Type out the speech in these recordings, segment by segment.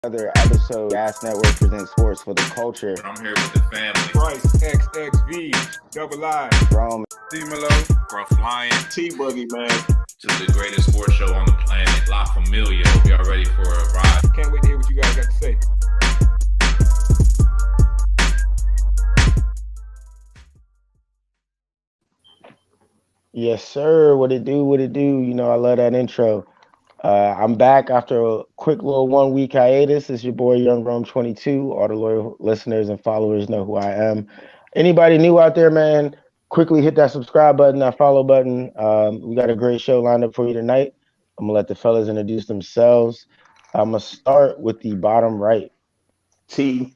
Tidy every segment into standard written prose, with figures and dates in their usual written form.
Another episode. Gas Network presents sports for the culture. I'm here with the family. Bryce, XXV, Double I, Rome, D-Malo, Bro flying. T-Buggy, man. To the greatest sports show on the planet, La Familia. Hope y'all ready for a ride. Can't wait to hear what you guys got to say. Yes, sir. What it do? What it do? You know, I love that intro. I'm back after a quick little 1 week hiatus. It's your boy Young Rome 22. All the loyal listeners and followers know who I am. Anybody new out there, man, quickly hit that subscribe button, that follow button. We got a great show lined up for you tonight. I'm gonna let the fellas introduce themselves. I'm gonna start with the bottom right. T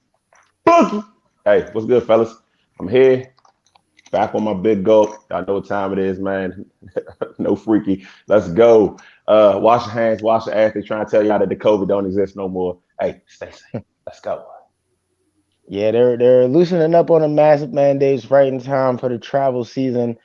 Boogie. Hey, what's good, fellas? I'm here, back on my big gulp. Y'all know what time it is, man. No freaky. Let's go. Wash your hands, wash your ass. They trying to tell y'all that the COVID don't exist no more. Hey, stay safe. Let's go. Yeah, they're loosening up on the massive mandates right in time for the travel season.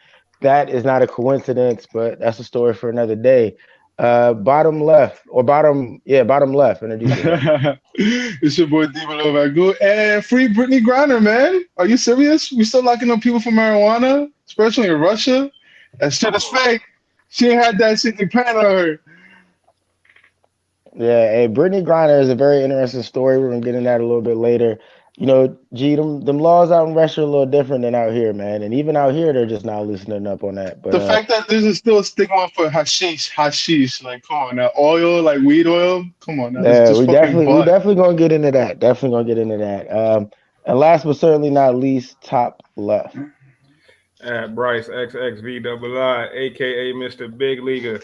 That is not a coincidence, but that's a story for another day. Bottom left or bottom left. Introduce yourself. It's your boy D-Malo Vagu. And free Brittany Garner, man. Are you serious? We still locking up people for marijuana, especially in Russia? That shit is fake. She ain't had that shit depend on her. Yeah, hey, Brittany Griner is a very interesting story. We're gonna get into that a little bit later. You know, G, them laws out in Russia are a little different than out here, man. And even out here, they're just not loosening up on that. But The fact that there's still a stigma for hashish, like come on now, oil, like weed oil, come on now, yeah, it's just we fucking butt. definitely gonna get into that. Definitely gonna get into that. And last but certainly not least, top left. At Bryce, XXV, Double I, a.k.a. Mr. Big Leaguer.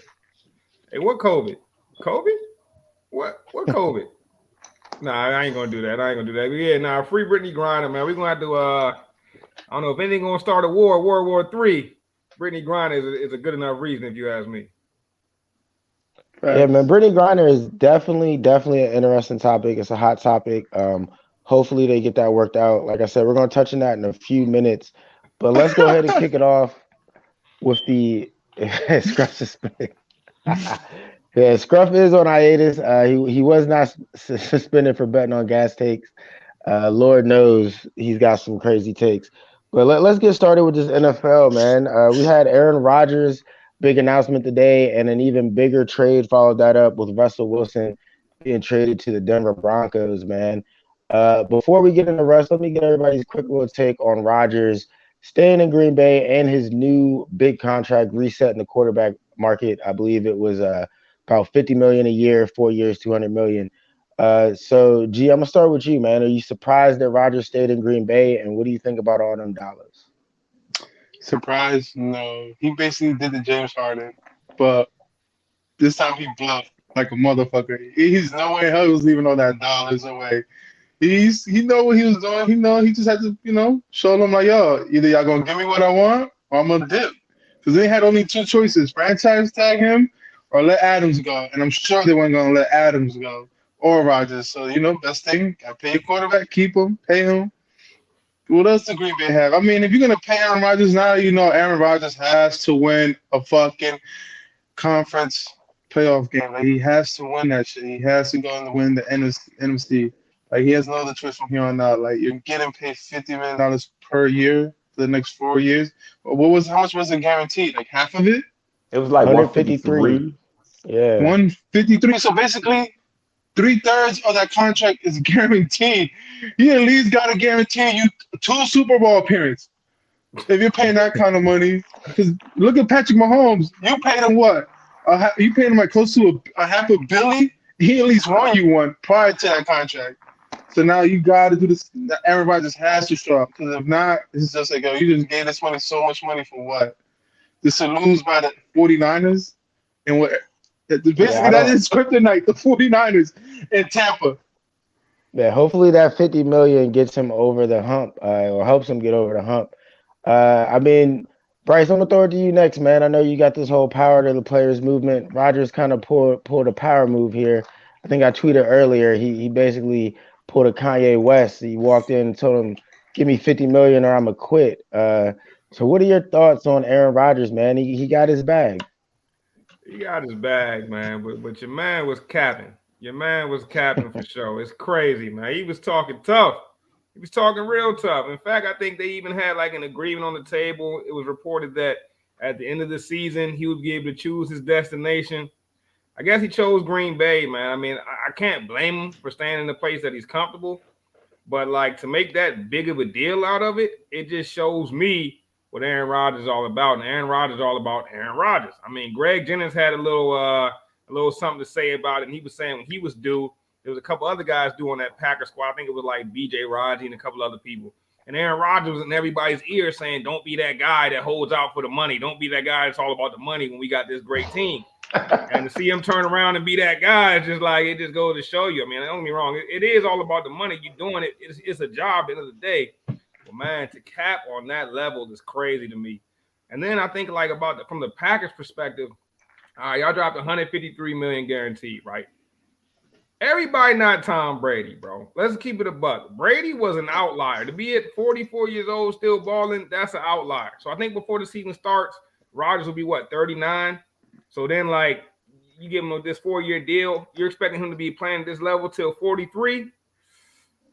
Hey, what COVID? COVID? What COVID? Nah, I ain't gonna do that. But yeah, free Brittany Griner, man. We're gonna have to I don't know if anything gonna start a war, World War III. Brittany Griner is a good enough reason, if you ask me. Yeah, man, Brittany Griner is definitely an interesting topic. It's a hot topic. Hopefully they get that worked out. Like I said, we're gonna touch on that in a few minutes. But let's go ahead and kick it off with the Scruff suspended. Yeah, Scruff is on hiatus. He was not suspended for betting on gas takes. Lord knows he's got some crazy takes. But let's get started with this NFL, man. We had Aaron Rodgers' big announcement today, and an even bigger trade followed that up with Russell Wilson being traded to the Denver Broncos, man. Before we get into Russ, let me get everybody's quick little take on Rodgers staying in Green Bay and his new big contract reset in the quarterback market. I believe it was about $50 million a year, 4 years, $200 million. So, G, I'm gonna start with you, man. Are you surprised that Rodgers stayed in Green Bay, and what do you think about all them dollars? Surprise? No. He basically did the James Harden, but this time he bluffed like a motherfucker. He's no way hell he was leaving all that dollars away. He know what he was doing. He just had to, show them like, yo, either y'all gonna give me what I want or I'm gonna dip. Because they had only two choices: franchise tag him or let Adams go. And I'm sure they weren't gonna let Adams go or Rodgers. So best thing, gotta pay your quarterback, keep him, pay him. What else does Green Bay have? I mean, if you're gonna pay Aaron Rodgers now, Aaron Rodgers has to win a fucking conference playoff game. Like he has to win that shit. He has to go and win the NFC. Like he has no other choice from here on out. Like you're getting paid $50 million per year for the next 4 years. But how much was it guaranteed? Like half of it? It was like 153. Yeah. 153. So basically 3/3 of that contract is guaranteed. He at least got to guarantee you 2 Super Bowl appearances. If you're paying that kind of money, because look at Patrick Mahomes. You paid him what? You paid him like close to a $500 million. He at least won you one prior to that contract. So now you got to do this. Everybody just has to show up. Because if not, it's just like, you just gave this money so much money for what? Just to lose by the 49ers? And what? Basically, that is kryptonite, the 49ers in Tampa. Yeah, hopefully that $50 million gets him over the hump, or helps him get over the hump. I mean, Bryce, I'm gonna throw it to you next, man. I know you got this whole power to the players movement. Rodgers kind of pulled a power move here. I think I tweeted earlier. He basically pulled a Kanye West. He walked in and told him, "Give me $50 million or I'ma quit." So what are your thoughts on Aaron Rodgers, man? He got his bag. He got his bag, man. But your man was capping. Your man was capping for sure. It's crazy, man. He was talking tough. He was talking real tough. In fact, I think they even had like an agreement on the table. It was reported that at the end of the season, he would be able to choose his destination. I guess he chose Green Bay, man. I mean, I can't blame him for staying in the place that he's comfortable. But like to make that big of a deal out of it, it just shows me what Aaron Rodgers is all about. And Aaron Rodgers is all about Aaron Rodgers. I mean, Greg Jennings had a little something to say about it. And he was saying when he was due, there was a couple other guys due on that Packer squad. I think it was like B.J. Raji and a couple other people. And Aaron Rodgers was in everybody's ear saying, don't be that guy that holds out for the money. Don't be that guy that's all about the money when we got this great team. And to see him turn around and be that guy, it's just like it just goes to show you. I mean, don't get me wrong, it is all about the money. You're doing it. It's a job at the end of the day. But man, to cap on that level is crazy to me. And then I think like about from the Packers perspective, all right, y'all dropped $153 million guaranteed, right? Everybody not Tom Brady, bro. Let's keep it a buck. Brady was an outlier. To be at 44 years old still balling, that's an outlier. So I think before the season starts, Rodgers will be what, 39? So then, like, you give him this 4-year deal. You're expecting him to be playing at this level till 43?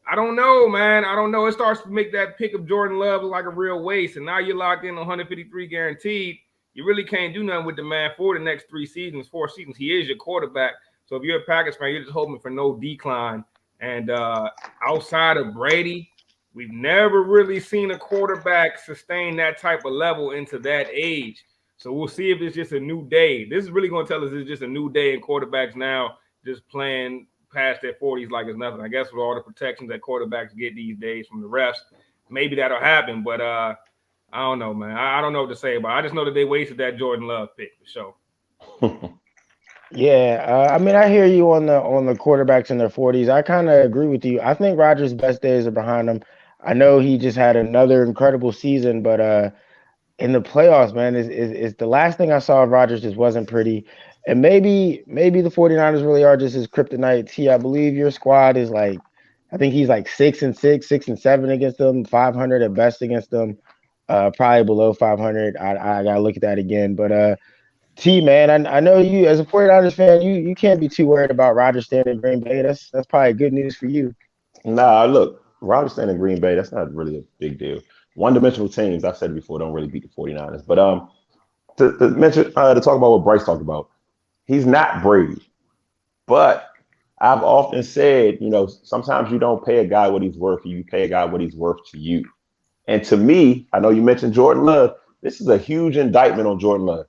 I don't know, man. I don't know. It starts to make that pick of Jordan Love look like a real waste. And now you're locked in 153 guaranteed. You really can't do nothing with the man for the next 4 seasons. He is your quarterback. So if you're a Packers fan, you're just hoping for no decline. And outside of Brady, we've never really seen a quarterback sustain that type of level into that age. So we'll see if it's just a new day. This is really going to tell us it's just a new day in quarterbacks now just playing past their 40s like it's nothing. I guess with all the protections that quarterbacks get these days from the refs, maybe that'll happen. But I don't know, man. I don't know what to say about it. I just know that they wasted that Jordan Love pick for sure. Yeah, I mean, I hear you on the quarterbacks in their 40s. I kind of agree with you. I think Rodgers' best days are behind him. I know he just had another incredible season, but in the playoffs, man, is the last thing I saw of Rodgers just wasn't pretty. And maybe the 49ers really are just his kryptonite. T, I believe your squad is like, I think he's like 6-6, 6-7 against them, 500 at best against them, probably below 500. I gotta look at that again. But T, man, I know you as a 49ers fan, you can't be too worried about Rodgers staying in Green Bay. That's probably good news for you. Nah, look, Rodgers staying in Green Bay, that's not really a big deal. One-dimensional teams, I've said it before, don't really beat the 49ers. But to talk about what Bryce talked about, he's not Brady. But I've often said, sometimes you don't pay a guy what he's worth, you pay a guy what he's worth to you. And to me, I know you mentioned Jordan Love. This is a huge indictment on Jordan Love.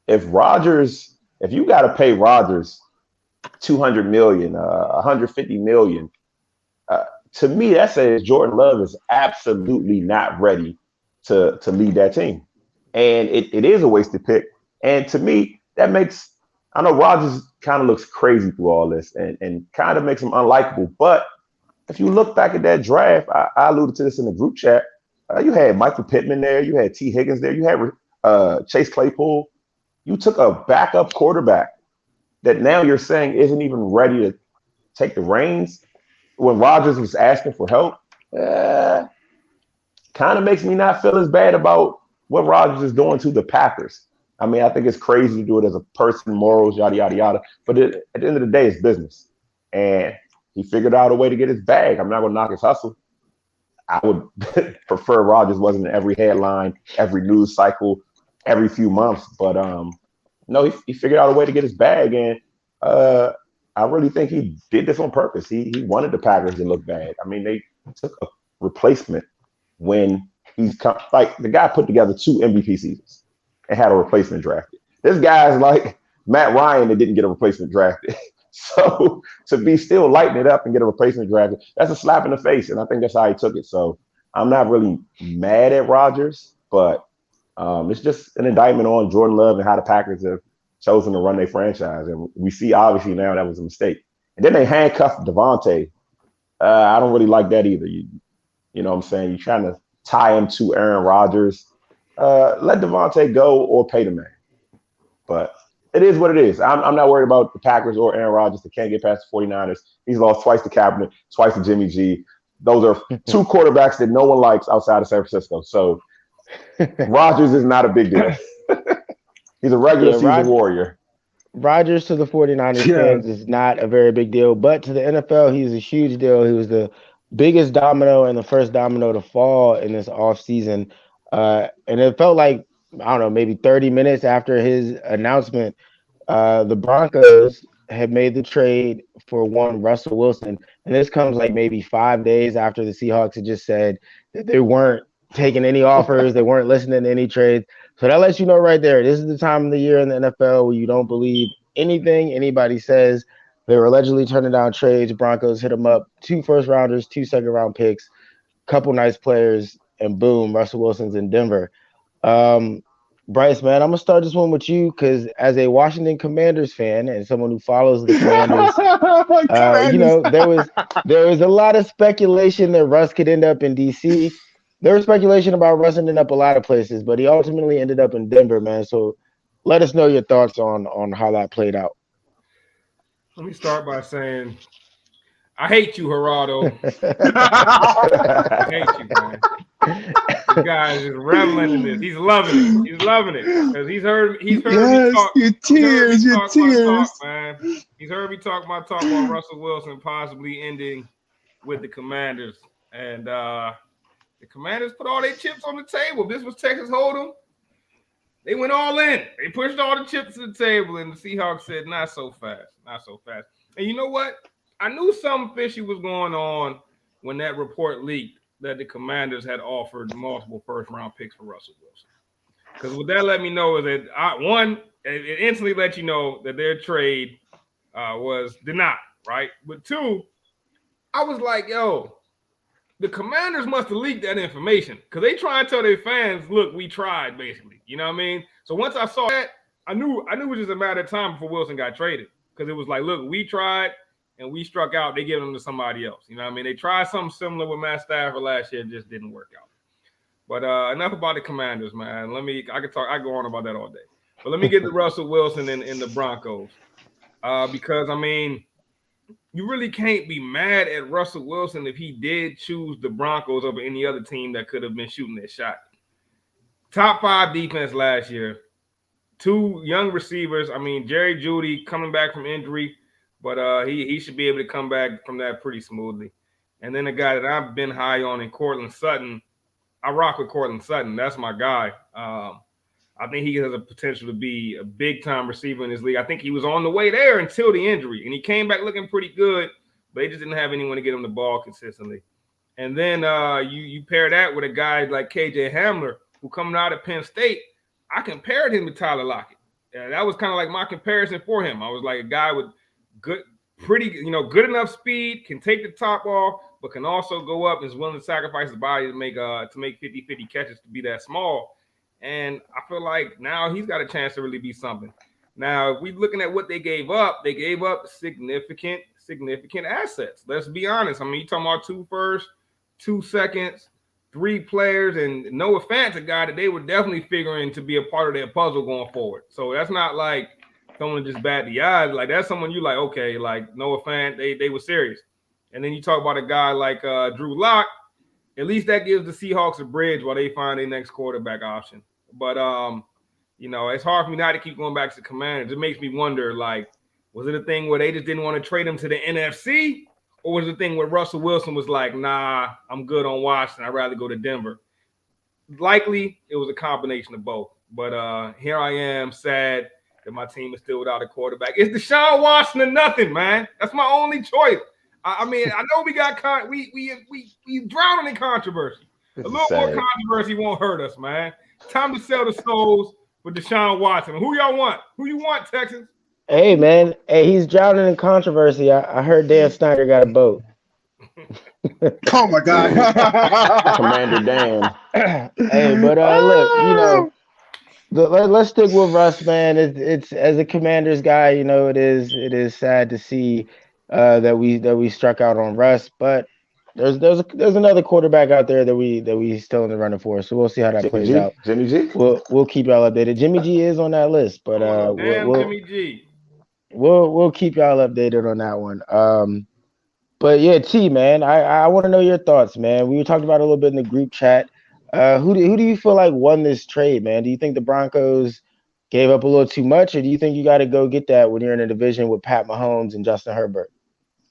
If you got to pay Rodgers $200 million, $150 million, to me, that says Jordan Love is absolutely not ready to lead that team. And it is a wasted pick. And to me, I know Rodgers kind of looks crazy through all this and kind of makes him unlikable. But if you look back at that draft, I alluded to this in the group chat. You had Michael Pittman there. You had T. Higgins there. You had Chase Claypool. You took a backup quarterback that now you're saying isn't even ready to take the reins when Rodgers was asking for help. Kind of makes me not feel as bad about what Rodgers is doing to the Packers. I mean, I think it's crazy to do it as a person, morals, yada, yada, yada. But at the end of the day, it's business. And he figured out a way to get his bag. I'm not going to knock his hustle. I would prefer Rodgers wasn't in every headline, every news cycle, every few months. But no, he figured out a way to get his bag. And I really think he did this on purpose. He wanted the Packers to look bad. I mean, they took a replacement when like the guy put together 2 MVP seasons and had a replacement drafted. This guy's like Matt Ryan that didn't get a replacement drafted. So to be still lighting it up and get a replacement drafted, that's a slap in the face. And I think that's how he took it. So I'm not really mad at Rodgers, but it's just an indictment on Jordan Love and how the Packers have chosen to run their franchise. And we see obviously now that was a mistake. And then they handcuffed Devontae. I don't really like that either. You know what I'm saying? You're trying to tie him to Aaron Rodgers. Let Devontae go or pay the man. But it is what it is. I'm not worried about the Packers or Aaron Rodgers that can't get past the 49ers. He's lost twice to Kaepernick, twice to Jimmy G. Those are 2 quarterbacks that no one likes outside of San Francisco. So Rodgers is not a big deal. He's a regular season warrior. Rodgers to the 49ers fans is not a very big deal, but to the NFL, he's a huge deal. He was the biggest domino and the first domino to fall in this offseason. And it felt like, I don't know, maybe 30 minutes after his announcement, the Broncos had made the trade for one Russell Wilson. And this comes like maybe 5 days after the Seahawks had just said that they weren't taking any offers, they weren't listening to any trades. So that lets you know right there, this is the time of the year in the NFL where you don't believe anything anybody says. They were allegedly turning down trades. Broncos hit them up, 2 first rounders, 2 second round picks, couple nice players, and boom, Russell Wilson's in Denver. Bryce, man, I'm gonna start this one with you because as a Washington Commanders fan and someone who follows the Commanders, there was a lot of speculation that Russ could end up in DC. There was speculation about Russ ending up a lot of places, but he ultimately ended up in Denver, man. So let us know your thoughts on how that played out. Let me start by saying I hate you, Gerardo. I hate you, man. This guy is just reveling in this. He's loving it. He's loving it because he's heard me talk. Your tears, man. He's heard me talk my talk about Russell Wilson possibly ending with the Commanders, and the Commanders put all their chips on the table. This was Texas Hold'em. They went all in. They pushed all the chips to the table, and the Seahawks said, "Not so fast, not so fast." And you know what? I knew something fishy was going on when that report leaked that the Commanders had offered multiple first-round picks for Russell Wilson. Because what that let me know is that, it instantly let you know that their trade was denied, right? But 2, I was like, yo, the Commanders must have leaked that information because they try and tell their fans, look, we tried, basically. You know what I mean? So once I saw that, I knew it was just a matter of time before Wilson got traded because it was like, look, we tried and we struck out. They gave them to somebody else. You know what I mean? They tried something similar with Matt Stafford last year. It just didn't work out. But enough about the Commanders, man. I go on about that all day. But let me get to Russell Wilson in the Broncos because, I mean, you really can't be mad at Russell Wilson if he did choose the Broncos over any other team that could have been shooting their shot. Top 5 defense last year. 2 young receivers. I mean, Jerry Jeudy coming back from injury, but he should be able to come back from that pretty smoothly. And then a guy that I've been high on in Courtney Sutton. I rock with Courtney Sutton. That's my guy. I think he has a potential to be a big-time receiver in this league. I think he was on the way there until the injury, and he came back looking pretty good, but they just didn't have anyone to get him the ball consistently. And then you pair that with a guy like KJ Hamler, who coming out of Penn State. I compared him to Tyler Lockett. That was kind of like my comparison for him. I was like a guy with good enough speed, can take the top off, but can also go up and is willing to sacrifice his body to make 50-50 catches to be that small. And I feel like now he's got a chance to really be something. Now, if we're looking at what they gave up significant assets. Let's be honest. I mean, you're talking about 2 firsts, 2 seconds, 3 players, and Noah Fant's a guy that they were definitely figuring to be a part of their puzzle going forward. So that's not like someone just bat the eyes. Like, that's someone you like, okay, like Noah Fant, they were serious. And then you talk about a guy like Drew Lock. At least that gives the Seahawks a bridge while they find their next quarterback option. But, it's hard for me not to keep going back to the Commanders. It makes me wonder, like, was it a thing where they just didn't want to trade him to the NFC? Or was it a thing where Russell Wilson was like, nah, I'm good on Washington. I'd rather go to Denver. Likely, it was a combination of both. But here I am, sad that my team is still without a quarterback. It's Deshaun Watson or nothing, man. That's my only choice. I mean, I know we got we drowning in controversy. A little more controversy won't hurt us, man. Time to sell the souls with Deshaun Watson. Who y'all want? Who you want, Texans? Hey, man. Hey, he's drowning in controversy. I heard Dan Snyder got a boat. Oh, my God. Commander Dan. Hey, but look, let's stick with Russ, man. It's as a Commanders guy, it is sad to see that we struck out on Russ, but there's another quarterback out there that we still in the running for, so we'll see how that plays out. Jimmy G. We'll keep y'all updated. Jimmy G is on that list, but Jimmy G. We'll keep y'all updated on that one. But yeah, T, man, I want to know your thoughts, man. We talked about it a little bit in the group chat. Who do you feel like won this trade, man? Do you think the Broncos gave up a little too much, or do you think you got to go get that when you're in a division with Pat Mahomes and Justin Herbert?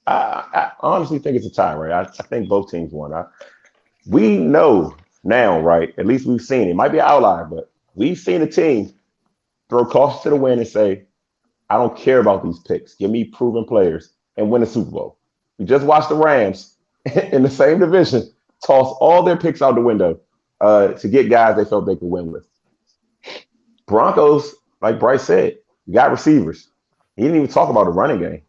I honestly think it's a tie, right? I think both teams won. We know now, right? At least we've seen it. Might be an outlier, but we've seen a team throw caution to the wind and say, I don't care about these picks. Give me proven players and win a Super Bowl. We just watched the Rams in the same division toss all their picks out the window to get guys they felt they could win with. Broncos, like Bryce said, you got receivers. He didn't even talk about a running game.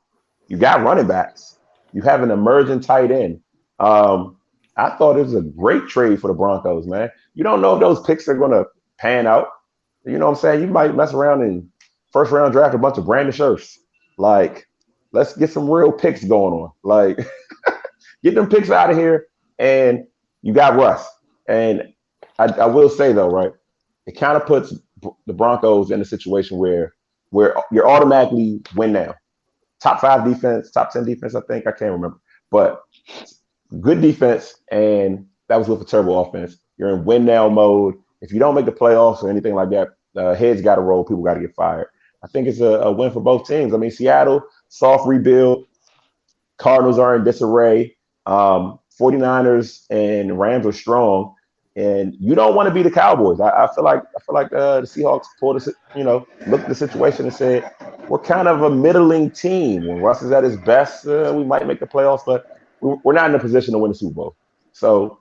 You got running backs. You have an emerging tight end. I thought it was a great trade for the Broncos, man. You don't know if those picks are going to pan out. You know what I'm saying? You might mess around and first round draft a bunch of Brandon Scherfs. Like, let's get some real picks going on. Like, get them picks out of here, and you got Russ. And I will say, though, right, it kind of puts the Broncos in a situation where you're automatically win now. Top 5 defense, top 10 defense, I think. I can't remember. But good defense, and that was with a terrible offense. You're in win now mode. If you don't make the playoffs or anything like that, heads got to roll. People got to get fired. I think it's a win for both teams. I mean, Seattle, soft rebuild. Cardinals are in disarray. 49ers and Rams are strong. And you don't want to be the Cowboys. I feel like the Seahawks pulled this, looked at the situation and said, we're kind of a middling team. When Russ is at his best, we might make the playoffs, but we're not in a position to win the Super Bowl. So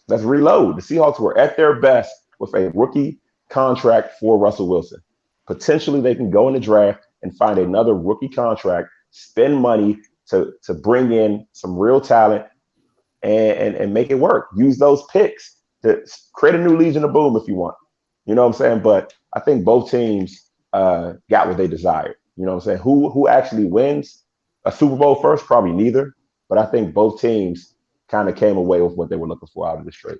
let's reload. The Seahawks were at their best with a rookie contract for Russell Wilson. Potentially they can go in the draft and find another rookie contract, spend money to bring in some real talent and make it work. Use those picks to create a new Legion of Boom if you want. You know what I'm saying? But I think both teams got what they desired. You know what I'm saying? Who actually wins a Super Bowl first? Probably neither. But I think both teams kind of came away with what they were looking for out of this trade.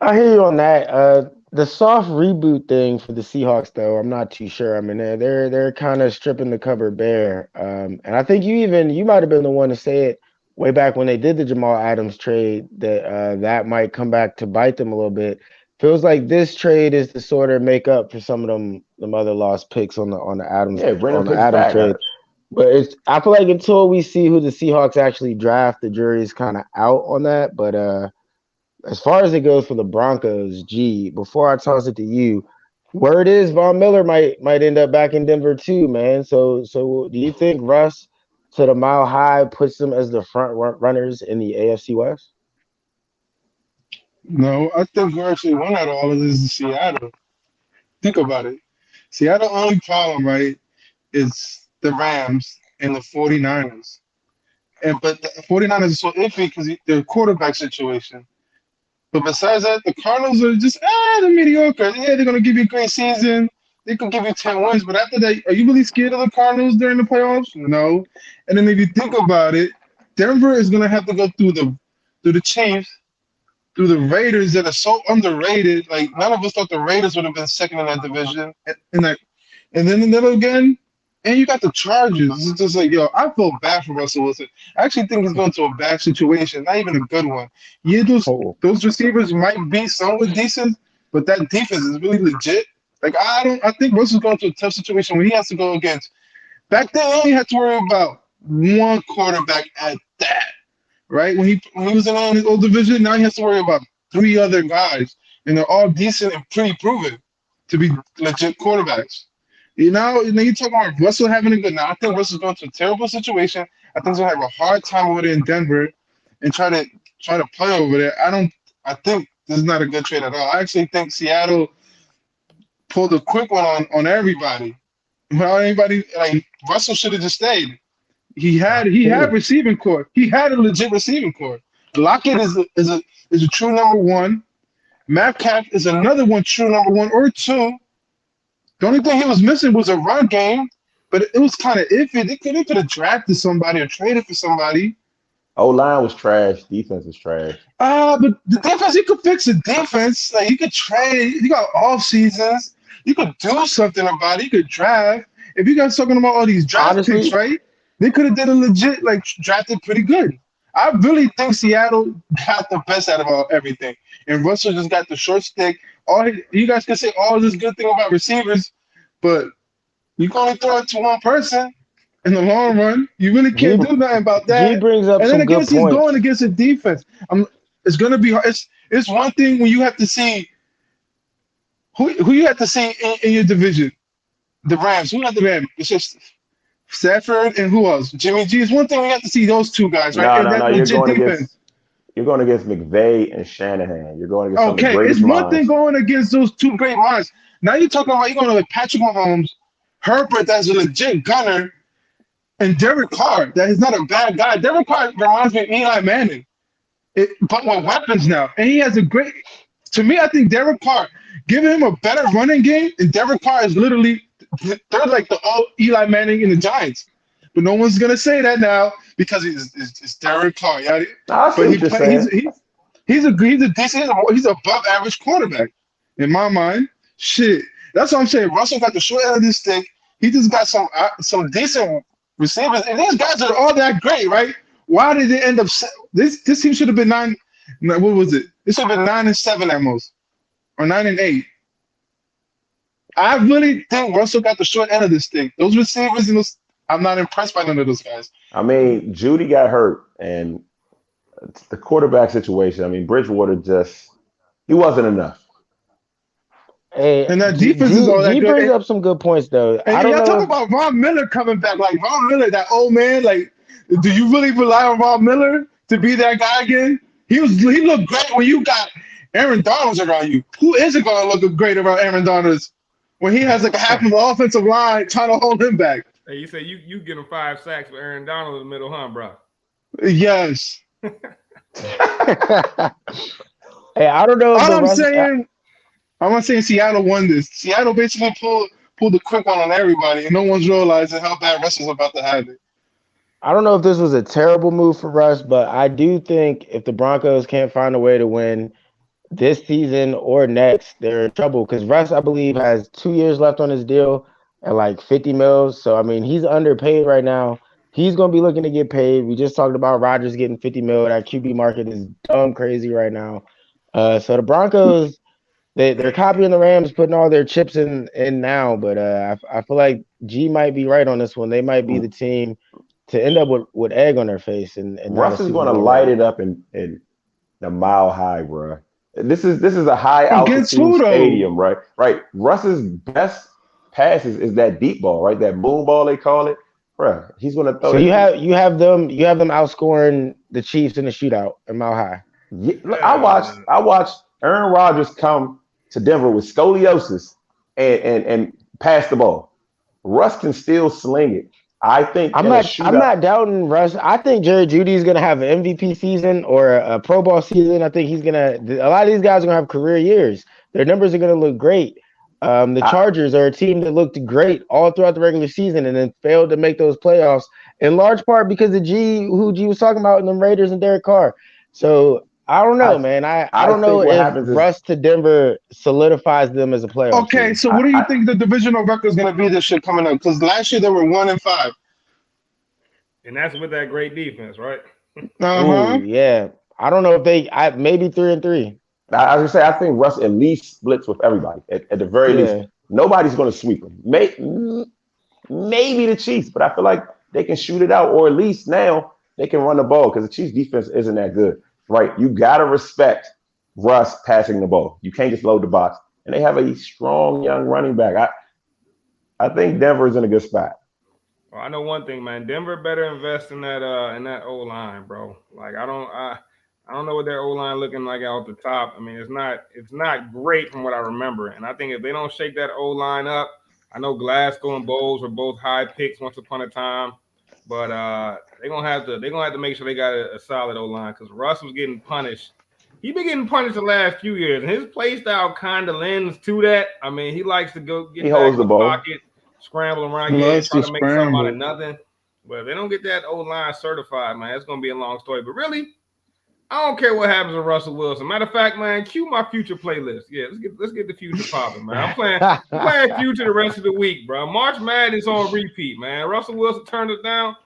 I hear you on that. The soft reboot thing for the Seahawks, though, I'm not too sure. I mean, they're kind of stripping the cupboard bare. And I think you might have been the one to say it way back when they did the Jamal Adams trade that might come back to bite them a little bit. Feels like this trade is to sort of make up for some of them other lost picks on the Adams Adams trade. But I feel like until we see who the Seahawks actually draft, the jury's kind of out on that. But as far as it goes for the Broncos, before I toss it to you, word is Von Miller might end up back in Denver too, man. So do you think Russ to the Mile High puts them as the front runners in the AFC West? No, I think who actually won out of all of this is Seattle. Think about it. Seattle's only problem, right, is the Rams and the 49ers. But the 49ers are so iffy because their quarterback situation. But besides that, the Cardinals are just, they're mediocre. Yeah, they're going to give you a great season. They could give you 10 wins. But after that, are you really scared of the Cardinals during the playoffs? No. And then if you think about it, Denver is going to have to go through the Chiefs, through the Raiders that are so underrated. Like, none of us thought the Raiders would have been second in that division. And then again, and you got the Chargers. It's just like, yo, I feel bad for Russell Wilson. I actually think he's going to a bad situation, not even a good one. Yeah, those receivers might be somewhat decent, but that defense is really legit. Like, I think Russell's going to a tough situation when he has to go against. Back then, he only had to worry about one quarterback at that, right? When he was in his old division, now he has to worry about 3 other guys, and they're all decent and pretty proven to be legit quarterbacks. You know, and then you talk about Russell having a good. Now I think Russell's going to a terrible situation. I think he's gonna have a hard time with it in Denver, and try to play over there. I think this is not a good trade at all. I actually think Seattle pulled a quick one on everybody. Well, anybody like Russell should have just stayed. He had receiving core. He had a legit receiving core. Lockett is a true number 1. Metcalf is another one true number 1 or 2. The only thing he was missing was a run game, but it was kind of iffy. They could have drafted somebody or traded for somebody. O-line was trash. Defense was trash. But the defense, you could fix the defense. Like, you could trade. You got off seasons. You could do something about it. You could draft. If you guys talking about all these draft picks, right? They could have did a legit, like, drafted pretty good. I really think Seattle got the best out of everything, and Russell just got the short stick. You guys can say all this good thing about receivers, but you can only throw it to one person in the long run. You really can't do nothing about that. He brings up and then some good against he's points. going against the defense. It's gonna be hard. It's one thing when you have to see who you have to see in your division. The Rams. Who had the Rams? It's just Stafford and who else? Jimmy G. It's one thing we have to see those two guys, right? No. That legit defense. You're going against McVay and Shanahan. You're going against some of the greatest it's one minds. thing going against those two great minds. Now you're talking about you're going to like Patrick Mahomes, Herbert, that's a legit gunner, and Derek Carr, that is not a bad guy. Derek Carr reminds me of Eli Manning, but with weapons now. And he has a great – to me, I think Derek Carr, giving him a better running game, and Derek Carr is literally – they're like the old Eli Manning in the Giants. But no one's going to say that now because it's Derek Carr. Yeah? But he's above average quarterback in my mind. Shit. That's what I'm saying. Russell got the short end of this stick. He just got some decent receivers. And these guys are all that great, right? Why did they end up this team should have been 9. What was it? This should have been 9-7 at most. Or 9-8. I really think Russell got the short end of this thing. Those receivers and I'm not impressed by none of those guys. I mean, Judy got hurt, and the quarterback situation. I mean, Bridgewater he wasn't enough. Hey, and that defense is all that he good. brings up some good points, though. And y'all talking about Von Miller coming back. Like, Von Miller, that old man, like, do you really rely on Von Miller to be that guy again? He looked great when you got Aaron Donald around you. Who isn't going to look great around Aaron Donald when he has like a half of the offensive line trying to hold him back? Hey, you say you get him 5 sacks for Aaron Donald in the middle, huh, bro? Yes. Hey, I don't know. I'm not saying Seattle won this. Seattle basically pulled a quick one on everybody, and no one's realizing how bad Russ is about to have it. I don't know if this was a terrible move for Russ, but I do think if the Broncos can't find a way to win this season or next, they're in trouble because Russ, I believe, has 2 years left on his deal at like $50 million. So, I mean, he's underpaid right now. He's going to be looking to get paid. We just talked about Rodgers getting $50 million. That QB market is dumb crazy right now. So the Broncos, they're copying the Rams, putting all their chips in now. But I feel like G might be right on this one. They might be the team to end up with egg on their face. And Russ is going to light it up in the Mile High, bro. This is a high altitude stadium, right? Right. Russ's best passes is that deep ball, right? That boom ball they call it, bro. He's going to throw. So you have them outscoring the Chiefs in the shootout at Mile High. Yeah, I watched Aaron Rodgers come to Denver with scoliosis and pass the ball. Russ can still sling it. I think I'm not doubting Russ. I think Jerry Jeudy is going to have an MVP season or a Pro Bowl season. I think a lot of these guys are going to have career years. Their numbers are going to look great. The Chargers are a team that looked great all throughout the regular season and then failed to make those playoffs in large part because of who G was talking about in the Raiders and Derek Carr. So I don't know, man. I don't know if Russ to Denver solidifies them as a playoff. Okay, so what do you think the divisional record is going to be this year coming up? Because last year they were 1-5. And that's with that great defense, right? Uh-huh. Ooh, yeah. I don't know if maybe 3-3. I was going to say, I think Russ at least splits with everybody. At the very least. Nobody's going to sweep him. Maybe the Chiefs, but I feel like they can shoot it out, or at least now they can run the ball because the Chiefs defense isn't that good. Right, you gotta respect Russ passing the ball. You can't just load the box, and they have a strong young running back. I think Denver is in a good spot. Well, I know one thing, man. Denver better invest in that O line, bro. Like I don't know what their O line looking like out the top. I mean, it's not great from what I remember, and I think if they don't shake that O line up, I know Glasgow and Bowles were both high picks once upon a time. But they're gonna have to make sure they got a solid O-line because Russ was getting punished. He's been getting punished the last few years, and his play style kind of lends to that. I mean, he likes to go get back in the pocket, scramble around, try to make something out of nothing. But if they don't get that O-line certified, man, it's gonna be a long story. But really, I don't care what happens to Russell Wilson. Matter of fact, man, cue my future playlist. Yeah, let's get the future popping, man. I'm playing future the rest of the week, bro. March Madness on repeat, man. Russell Wilson turned us down.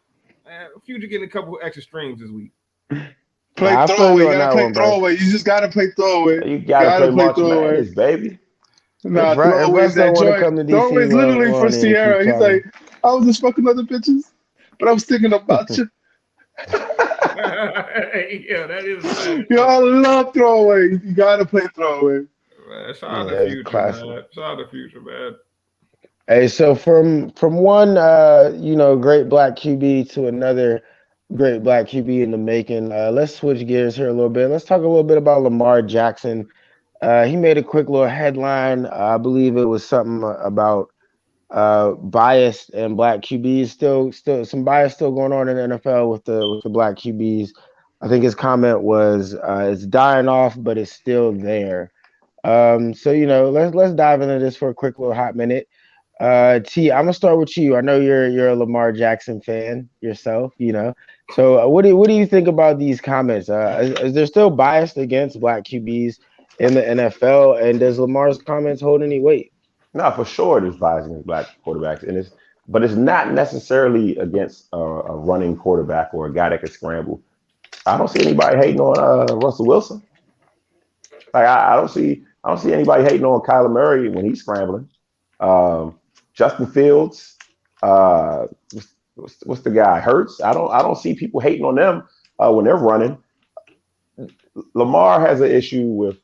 Man, future getting a couple extra streams this week. Play I feel throwaway. you You on gotta that play one, bro. throwaway. You just gotta play throwaway. You gotta play March throwaway. Madness, baby. Nah, If throwaway Russ is that don't want to joint. come to Throwaway DC, is literally we'll for need to keep Sierra. He's talking. like, I was just fucking other bitches, but I was thinking about you. Yeah, that is bad. Yo, I love throwaway. You gotta play throwaway. Man, shout out Yeah, to it's Future, classic. man. Shout out to Future, man. Hey, so from one great black QB to another great black QB in the making, let's switch gears here a little bit. Let's talk a little bit about Lamar Jackson. He made a quick little headline. I believe it was something about bias and black QBs. Still some bias still going on in the NFL with the black QBs. I think his comment was it's dying off, but it's still there. So let's dive into this for a quick little hot minute. T, I'm gonna start with you. I know you're a Lamar Jackson fan yourself, So what do you think about these comments? Is there still bias against black QBs in the NFL, and does Lamar's comments hold any weight? No, for sure, there's bias against black quarterbacks, but it's not necessarily against a running quarterback or a guy that can scramble. I don't see anybody hating on Russell Wilson. Like I don't see anybody hating on Kyler Murray when he's scrambling. Justin Fields, what's the guy? Hurts. I don't see people hating on them when they're running. Lamar has an issue with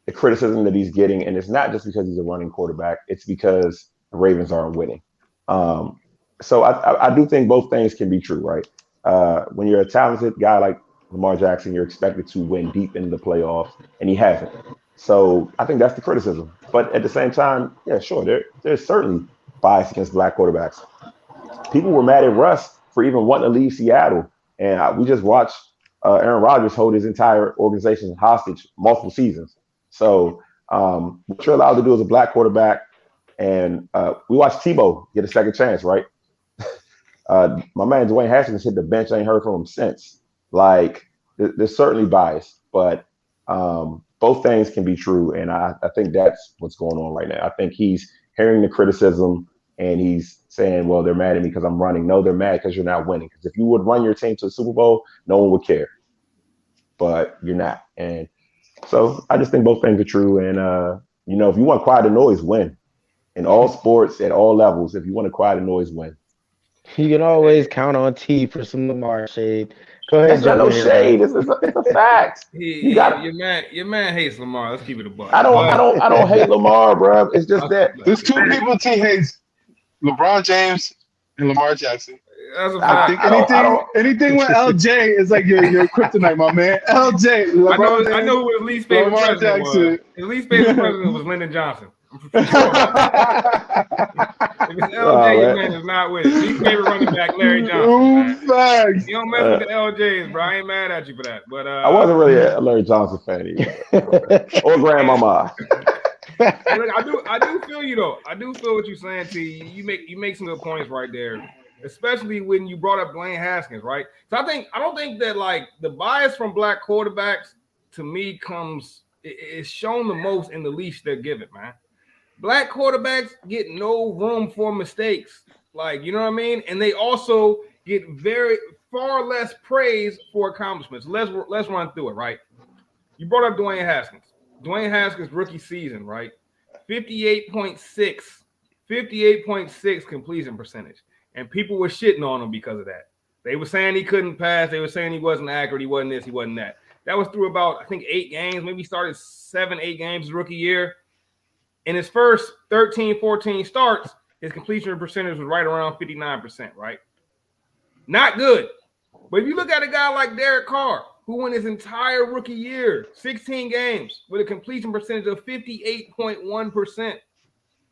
the criticism that he's getting, and it's not just because he's a running quarterback. It's because the Ravens aren't winning. So I do think both things can be true, right? When you're a talented guy like Lamar Jackson, you're expected to win deep into the playoffs, and he hasn't. So I think that's the criticism. But at the same time, yeah, sure, there's certainly bias against black quarterbacks. People were mad at Russ for even wanting to leave Seattle, and we just watched Aaron Rodgers hold his entire organization hostage multiple seasons. So what you're allowed to do as a black quarterback, and we watched Tebow get a second chance, right? My man Dwayne Haskins hit the bench. I ain't heard from him since. Like, there's certainly bias, but both things can be true, and I think that's what's going on right now. I think he's hearing the criticism, and he's saying, well, they're mad at me because I'm running. No, they're mad because you're not winning. Because if you would run your team to the Super Bowl, no one would care. But you're not. And so I just think both things are true. And, if you want to quiet the noise, win. In all sports, at all levels, if you want to quiet the noise, win. You can always count on T for some Lamar shade. Go ahead, That's not no shade. It's a fact. Your man hates Lamar. Let's keep it a buck. I don't hate Lamar, bro. It's just that There's two people T hates: LeBron James and Lamar Jackson. That's a I fact. think anything with LJ is like your kryptonite, my man. LJ, LeBron I know who his least favorite Lamar president Jackson. was. His least favorite president was Lyndon Johnson. I'm for sure. If it's LJ, your man is not with it. Least favorite running back, Larry Johnson. Facts. You don't mess with the LJs, bro. I ain't mad at you for that. But I wasn't really a Larry Johnson fan either. Or Grandmama. Hey, look, I do feel you though. I do feel what you're saying, T. You make some good points right there, especially when you brought up Dwayne Haskins, right? So I don't think that like the bias from black quarterbacks to me is shown the most in the leash they're given, man. Black quarterbacks get no room for mistakes, like, you know what I mean, and they also get far less praise for accomplishments. Let's run through it, right? You brought up Dwayne Haskins. Dwayne Haskins' rookie season, right? 58.6 completion percentage. And people were shitting on him because of that. They were saying he couldn't pass. They were saying he wasn't accurate. He wasn't this. He wasn't that. That was through about, I think, 8 games. Maybe he started 7-8 games his rookie year. In his first 13, 14 starts, his completion percentage was right around 59%, right? Not good. But if you look at a guy like Derek Carr, who won his entire rookie year, 16 games, with a completion percentage of 58.1%.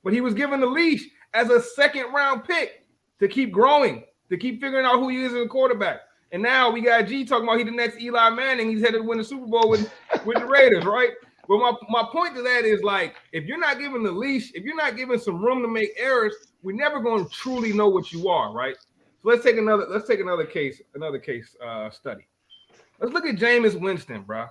But he was given the leash as a second-round pick to keep growing, to keep figuring out who he is as a quarterback. And now we got G talking about he's the next Eli Manning. He's headed to win the Super Bowl with the Raiders, right? But my point to that is, like, if you're not given the leash, if you're not given some room to make errors, we're never going to truly know what you are, right? So let's take another case study. Let's look at Jameis Winston, bro.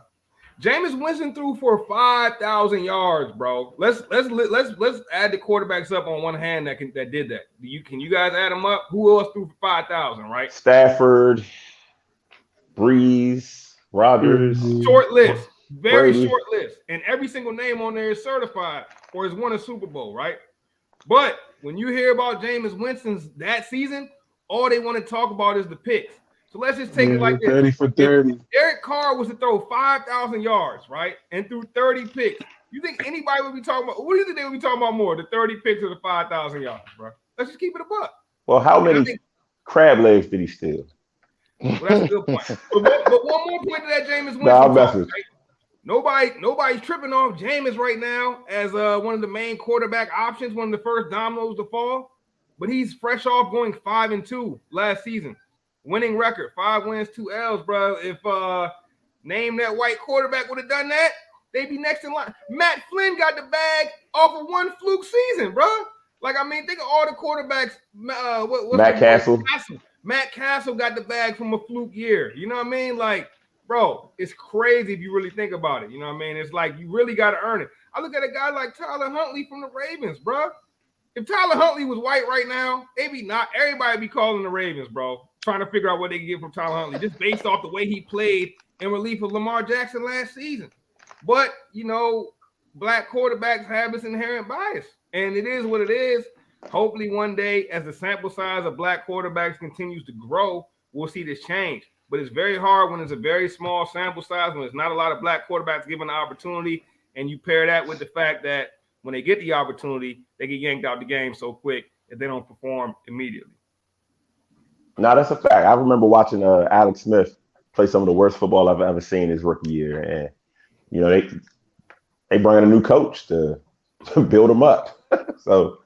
Jameis Winston threw for 5,000 yards, bro. Let's add the quarterbacks up on one hand that did that. Can you guys add them up? Who else threw for 5,000, right? Stafford. Breeze, Rodgers, Short list, very Brady. short list, and every single name on there is certified or has won a Super Bowl, right? But when you hear about Jameis Winston's that season, all they want to talk about is the picks. So let's just take it like this: 30 for 30. If Derek Carr was to throw 5,000 yards, right, and threw 30 picks, you think anybody would be talking about? What do you think they would be talking about more, the 30 picks or the 5,000 yards, bro? Let's just keep it a buck. Well, how many crab legs did he steal? Well, that's a good point. But one more point to that Jameis Winston. I'm talk, messing. right? Nobody's tripping off Jameis right now as one of the main quarterback options, one of the first dominoes to fall. But he's fresh off going 5-2 last season, winning record 5 wins, 2 L's, bro. If name that white quarterback would have done that, they'd be next in line. Matt Flynn got the bag off of one fluke season, bro. Like, I mean, think of all the quarterbacks. Matt Castle. Matt Castle got the bag from a fluke year. You know what I mean? Like, bro, it's crazy if you really think about it. You know what I mean? It's like you really got to earn it. I look at a guy like Tyler Huntley from the Ravens, bro. If Tyler Huntley was white right now, everybody be calling the Ravens, bro, trying to figure out what they can get from Tyler Huntley just based off the way he played in relief of Lamar Jackson last season. But, you know, black quarterbacks have this inherent bias, and it is what it is. Hopefully one day, as the sample size of black quarterbacks continues to grow, we'll see this change. But it's very hard when it's a very small sample size, when there's not a lot of black quarterbacks given the opportunity, and you pair that with the fact that when they get the opportunity, they get yanked out the game so quick if they don't perform immediately. No, that's a fact. I remember watching Alex Smith play some of the worst football I've ever seen his rookie year, and you know they brought in a new coach to build him up. So.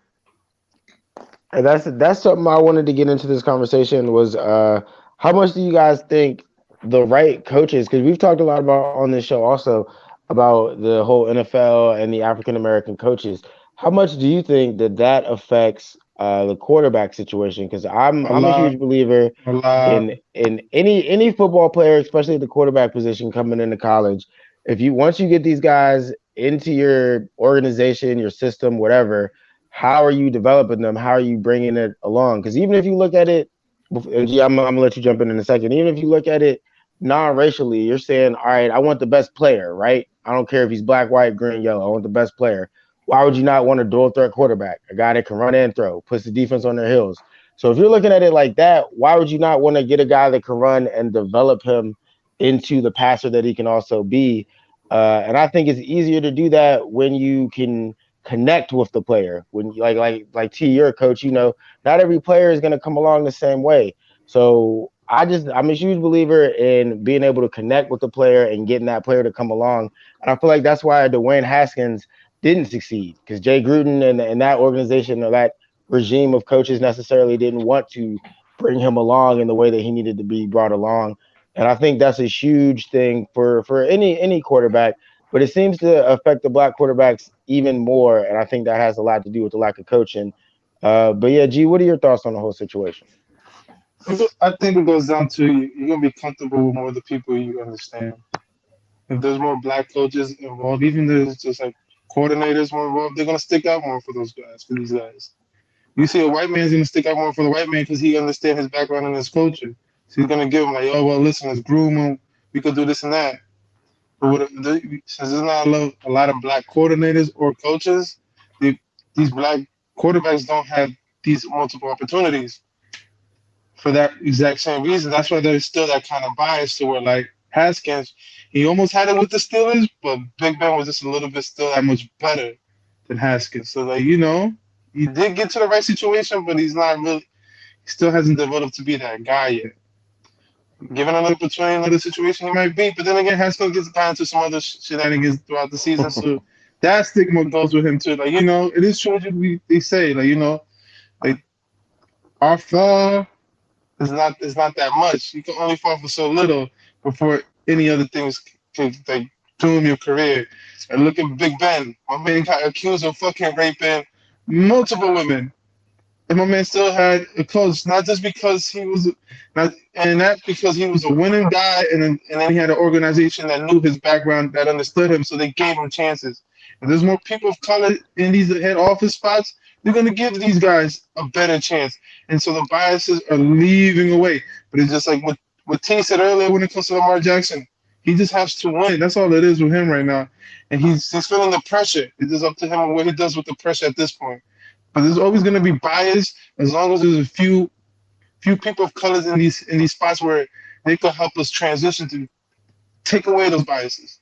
And that's something I wanted to get into this conversation was how much do you guys think the right coaches, because we've talked a lot about on this show also about the whole NFL and the African-American coaches. How much do you think that affects the quarterback situation? Because I'm a huge believer in any football player, especially the quarterback position coming into college. Once you get these guys into your organization, your system, whatever, how are you developing them? How are you bringing it along? Because even if you look at it, and I'm gonna let you jump in a second. Even if you look at it non-racially, you're saying, all right, I want the best player, right? I don't care if he's black, white, green, yellow. I want the best player. Why would you not want a dual threat quarterback, a guy that can run and throw, puts the defense on their heels? So if you're looking at it like that, why would you not want to get a guy that can run and develop him into the passer that he can also be? And I think it's easier to do that when you can connect with the player. When you like T, you're a coach, you know, not every player is going to come along the same way. So I'm a huge believer in being able to connect with the player and getting that player to come along. And I feel like that's why Dwayne Haskins didn't succeed, because Jay Gruden and that organization or that regime of coaches necessarily didn't want to bring him along in the way that he needed to be brought along. And I think that's a huge thing for any quarterback. But it seems to affect the black quarterbacks even more, and I think that has a lot to do with the lack of coaching. But yeah, G, what are your thoughts on the whole situation? I think it goes down to you're going to be comfortable with more of the people you understand. If there's more black coaches involved, even if there's just like coordinators more involved, they're going to stick out more for these guys. You see a white man's going to stick out more for the white man because he understands his background and his culture. So he's going to give him like, oh, well, listen, let's groom him. We could do this and that. But since there's not a lot of black coordinators or coaches, these black quarterbacks don't have these multiple opportunities for that exact same reason. That's why there's still that kind of bias to where, like, Haskins, he almost had it with the Steelers, but Big Ben was just a little bit still that much better than Haskins. So, like, you know, he did get to the right situation, but he still hasn't developed to be that guy yet. Given another opportunity, another situation, he might be. But then again, Haskins gets down into some other shenanigans throughout the season. So that stigma goes with him too. Like, you know, it is true they say, like, you know, like our fall is not that much. You can only fall for so little before any other things can like doom your career. And look at Big Ben. My man got accused of fucking raping multiple women. And my man still had a coach, not just because he was because he was a winning guy, and then he had an organization that knew his background, that understood him, so they gave him chances. If there's more people of color in these head office spots, they're gonna give these guys a better chance. And so the biases are leaving away. But it's just like what T said earlier when it comes to Lamar Jackson. He just has to win. That's all it is with him right now. And he's feeling the pressure. It's just up to him what he does with the pressure at this point. But there's always going to be bias as long as there's a few people of colors in these spots where they could help us transition to take away those biases.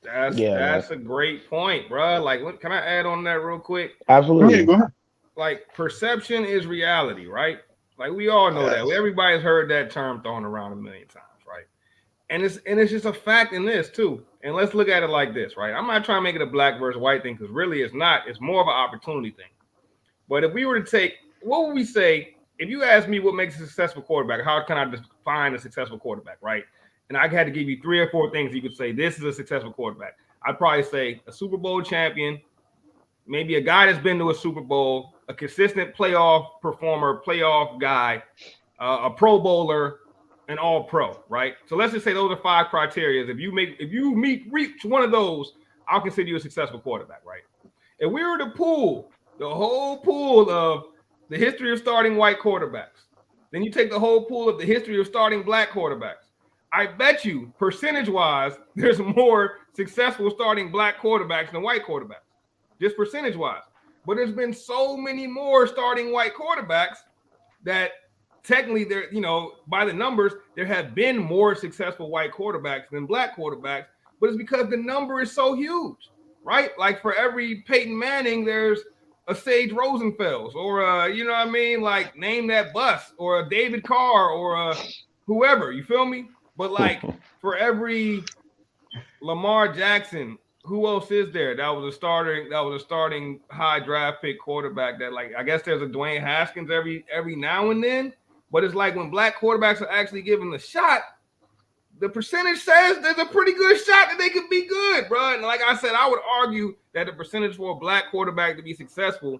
That's a great point, bro. Like, can I add on that real quick? Absolutely. Yeah, go ahead. Like, perception is reality, right? Like, we all know that. Everybody's heard that term thrown around a million times, right? And it's just a fact in this too. And let's look at it like this, right? I'm not trying to make it a black versus white thing because really it's not. It's more of an opportunity thing. But if we were to take, what would we say if you ask me what makes a successful quarterback? How can I define a successful quarterback, right? And I had to give you 3 or 4 things you could say this is a successful quarterback. I'd probably say a Super Bowl champion, maybe a guy that's been to a Super Bowl, a consistent playoff performer, playoff guy, a Pro Bowler, an All-Pro, right? So let's just say those are 5 criteria. If you reach one of those, I'll consider you a successful quarterback, right? If we were to pool the whole pool of the history of starting white quarterbacks, then you take the whole pool of the history of starting black quarterbacks. I bet you, percentage-wise, there's more successful starting black quarterbacks than white quarterbacks, just percentage-wise. But there's been so many more starting white quarterbacks that technically, by the numbers, there have been more successful white quarterbacks than black quarterbacks, but it's because the number is so huge, right? Like for every Peyton Manning, there's a Sage Rosenfels or like name that bus or a David Carr or a whoever, you feel me? But like for every Lamar Jackson, who else is there that was a starting high draft pick quarterback that, like, I guess there's a Dwayne Haskins every now and then, but it's like when black quarterbacks are actually given the shot, the percentage says there's a pretty good shot that they could be good, bro. And like I said, I would argue that the percentage for a black quarterback to be successful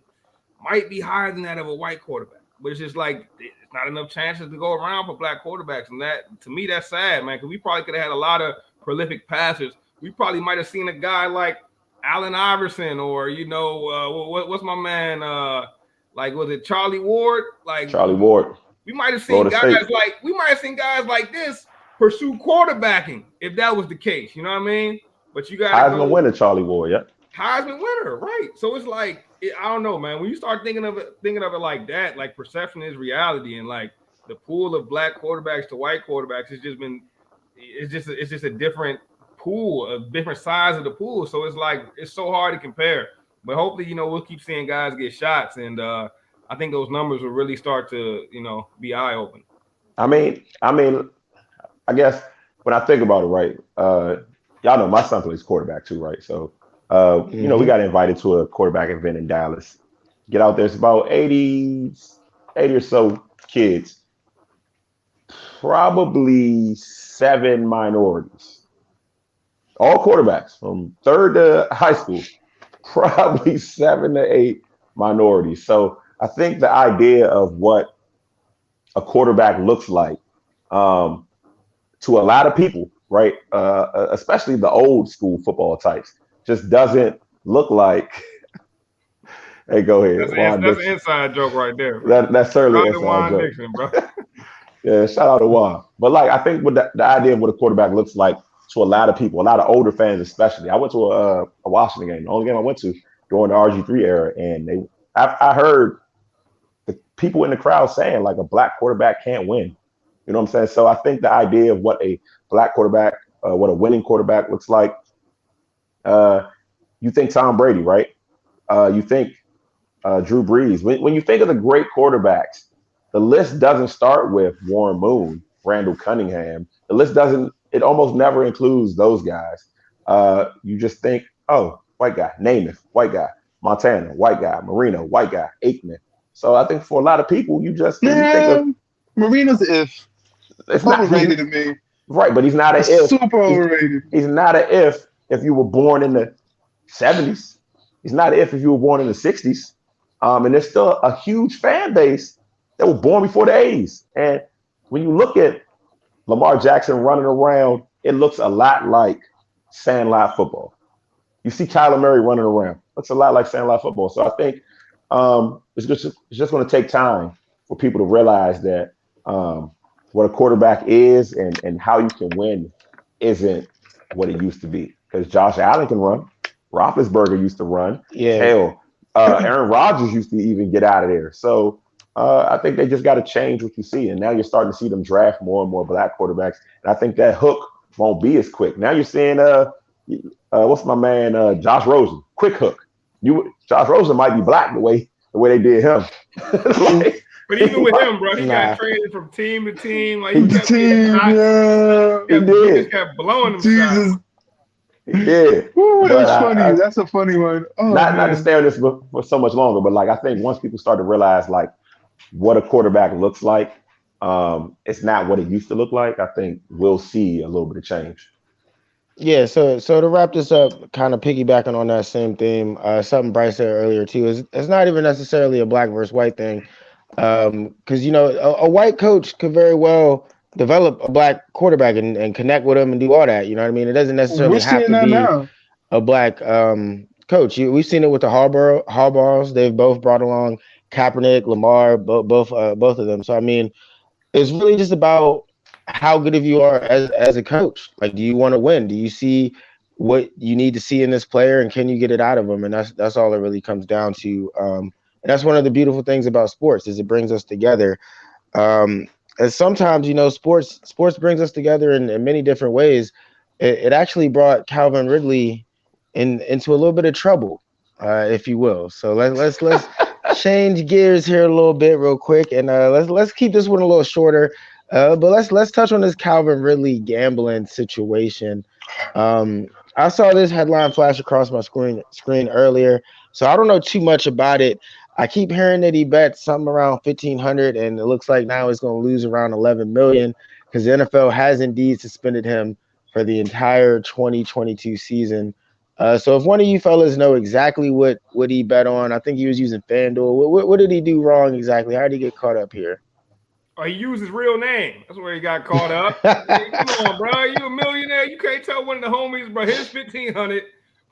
might be higher than that of a white quarterback. But it's just like it's not enough chances to go around for black quarterbacks. And that, to me, that's sad, man, because we probably could have had a lot of prolific passers. We probably might have seen a guy like Allen Iverson or, what's my man, was it Charlie Ward? Like Charlie Ward. We might have seen guys like this pursue quarterbacking if that was the case. You know what I mean? But you got Heisman winner, Charlie Ward, yeah. Heisman winner, right? So it's like, I don't know, man. When you start thinking of it like that, like perception is reality, and like the pool of black quarterbacks to white quarterbacks it's just a different pool, a different size of the pool. So it's like it's so hard to compare. But hopefully, we'll keep seeing guys get shots, and I think those numbers will really start to, be eye open. I mean, I guess when I think about it, right? Y'all know my son plays quarterback too, right? So, we got invited to a quarterback event in Dallas. Get out there, it's about 80 or so kids, probably 7 minorities, all quarterbacks from 3rd to high school, probably 7 to 8 minorities. So I think the idea of what a quarterback looks like to a lot of people, right, especially the old school football types, just doesn't look like. Hey, go ahead. That's an inside joke right there. That's certainly an inside joke. Dixon, bro. Yeah, shout out to Juan. But like, I think with the idea of what a quarterback looks like to a lot of people, a lot of older fans especially. I went to a Washington game, the only game I went to during the RG3 era, and I heard the people in the crowd saying like a black quarterback can't win. You know what I'm saying? So I think the idea of what a black quarterback, what a winning quarterback looks like, you think Tom Brady, right? You think Drew Brees. When you think of the great quarterbacks, the list doesn't start with Warren Moon, Randall Cunningham. The list doesn't, it almost never includes those guys. You just think, oh, white guy, Namath, white guy, Montana, white guy, Marino, white guy, Aikman. So I think for a lot of people, you just think of Marino's if. It's not overrated to me. Right, but he's not an if. Super overrated. He's not an if you were born in the 70s. He's not an if you were born in the 60s. And there's still a huge fan base that were born before the 80s. And when you look at Lamar Jackson running around, it looks a lot like sandlot football. You see Kyler Murray running around. Looks a lot like sandlot football. So I think it's just going to take time for people to realize that what a quarterback is and how you can win isn't what it used to be. Because Josh Allen can run. Roethlisberger used to run. Yeah. Hell, Aaron Rodgers used to even get out of there. So I think they just got to change what you see. And now you're starting to see them draft more and more black quarterbacks. And I think that hook won't be as quick. Now you're seeing, what's my man, Josh Rosen, quick hook. Josh Rosen might be black the way they did him. Like, but even with him, bro, he got traded from team to team. Like he kept he kept blowing himself. Yeah. Ooh, that's funny. That's a funny one. Oh, not to stay on this for so much longer, but like I think once people start to realize like what a quarterback looks like, it's not what it used to look like. I think we'll see a little bit of change. Yeah, so to wrap this up, kind of piggybacking on that same theme, something Bryce said earlier too, is it's not even necessarily a black versus white thing, because a white coach could very well develop a black quarterback and connect with him and do all that. You know what I mean? It doesn't necessarily have to be a black coach. We've seen it with the Harbaughs. They've both brought along Kaepernick, Lamar, both of them. So I mean, it's really just about how good of you are as a coach. Like, do you want to win? Do you see what you need to see in this player, and can you get it out of them? And that's all it really comes down to. And that's one of the beautiful things about sports is it brings us together. And sometimes, sports brings us together in many different ways. It actually brought Calvin Ridley into a little bit of trouble, if you will. So let's change gears here a little bit real quick, and let's keep this one a little shorter. But let's touch on this Calvin Ridley gambling situation. I saw this headline flash across my screen earlier, so I don't know too much about it. I keep hearing that he bet something around 1,500, and it looks like now he's going to lose around 11 million because the NFL has indeed suspended him for the entire 2022 season. So if one of you fellas know exactly what he bet on, I think he was using FanDuel. What did he do wrong exactly? How did he get caught up here? Oh, he used his real name. That's where he got caught up. Hey, come on, bro. You a millionaire. You can't tell one of the homies, bro, here's 1,500.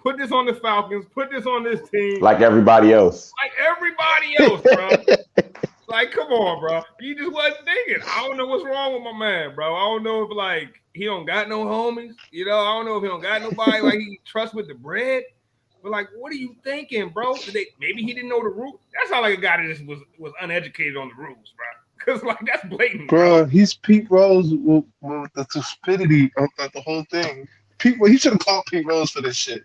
Put this on the Falcons. Put this on this team. Like everybody else. Like everybody else, bro. Like, come on, bro. You just wasn't thinking. I don't know what's wrong with my man, bro. I don't know if, like, he don't got no homies. I don't know if he don't got nobody, like, he trusts with the bread. But, like, what are you thinking, bro? Maybe he didn't know the rules. That sounds like a guy that just was uneducated on the rules, bro. Because, like, that's blatant. Bro, he's Pete Rose with the stupidity of the whole thing. He should have called Pete Rose for this shit.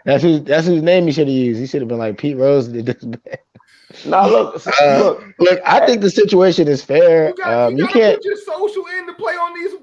That's whose name he should have used. He should have been like, Pete Rose did this bad. No, look. I think the situation is fair. You can't put your social in to play on these.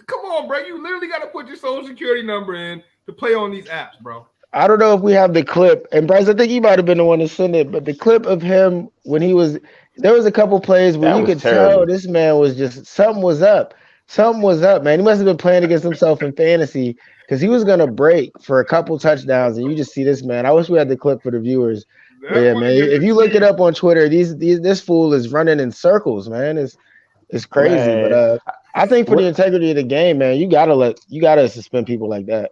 Come on, bro. You literally got to put your social security number in to play on these apps, bro. I don't know if we have the clip, and Bryce, I think he might have been the one to send it, but the clip of him when there was a couple plays where you could tell this man was just, something was up. Something was up, man. He must have been playing against himself in fantasy because he was going to break for a couple touchdowns, and you just see this man. I wish we had the clip for the viewers. But yeah, man, if you look it up on Twitter, this fool is running in circles, man. It's crazy. Man. But I think for the integrity of the game, man, you gotta suspend people like that.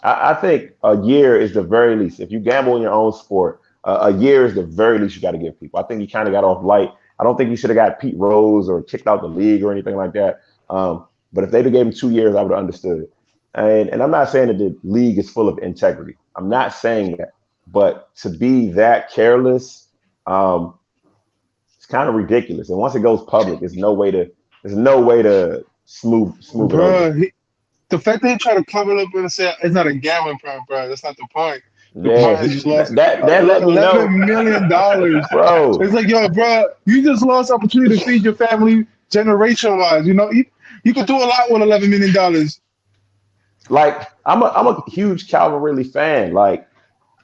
I think a year is the very least. If you gamble in your own sport, a year is the very least you got to give people. I think he kind of got off light. I don't think he should have got Pete Rose or kicked out the league or anything like that. But if they'd have gave him 2 years, I would have understood it. And I'm not saying that the league is full of integrity. I'm not saying that. But to be that careless, it's kind of ridiculous. And once it goes public, there's no way to smooth it over. The fact that he tried to cover it up and say it's not a gambling problem, bro. That's not the point. Yeah, just lost that let me know. $11 million, bro. It's like, yo, bro, you just lost opportunity to feed your family generation-wise. You could do a lot with $11 million. Like, I'm a huge Calvin Ridley fan. Like,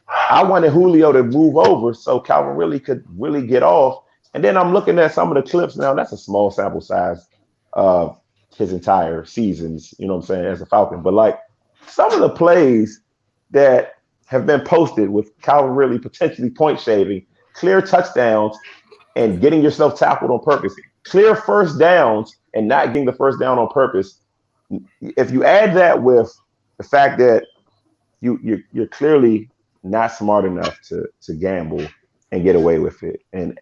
I wanted Julio to move over so Calvin Ridley could really get off. And then I'm looking at some of the clips now. That's a small sample size of his entire seasons, you know what I'm saying, as a Falcon. But, like, some of the plays that have been posted with Calvin Ridley potentially point shaving, clear touchdowns, and getting yourself tackled on purpose, clear first downs and not getting the first down on purpose. If you add that with the fact that you're clearly not smart enough to gamble and get away with it, and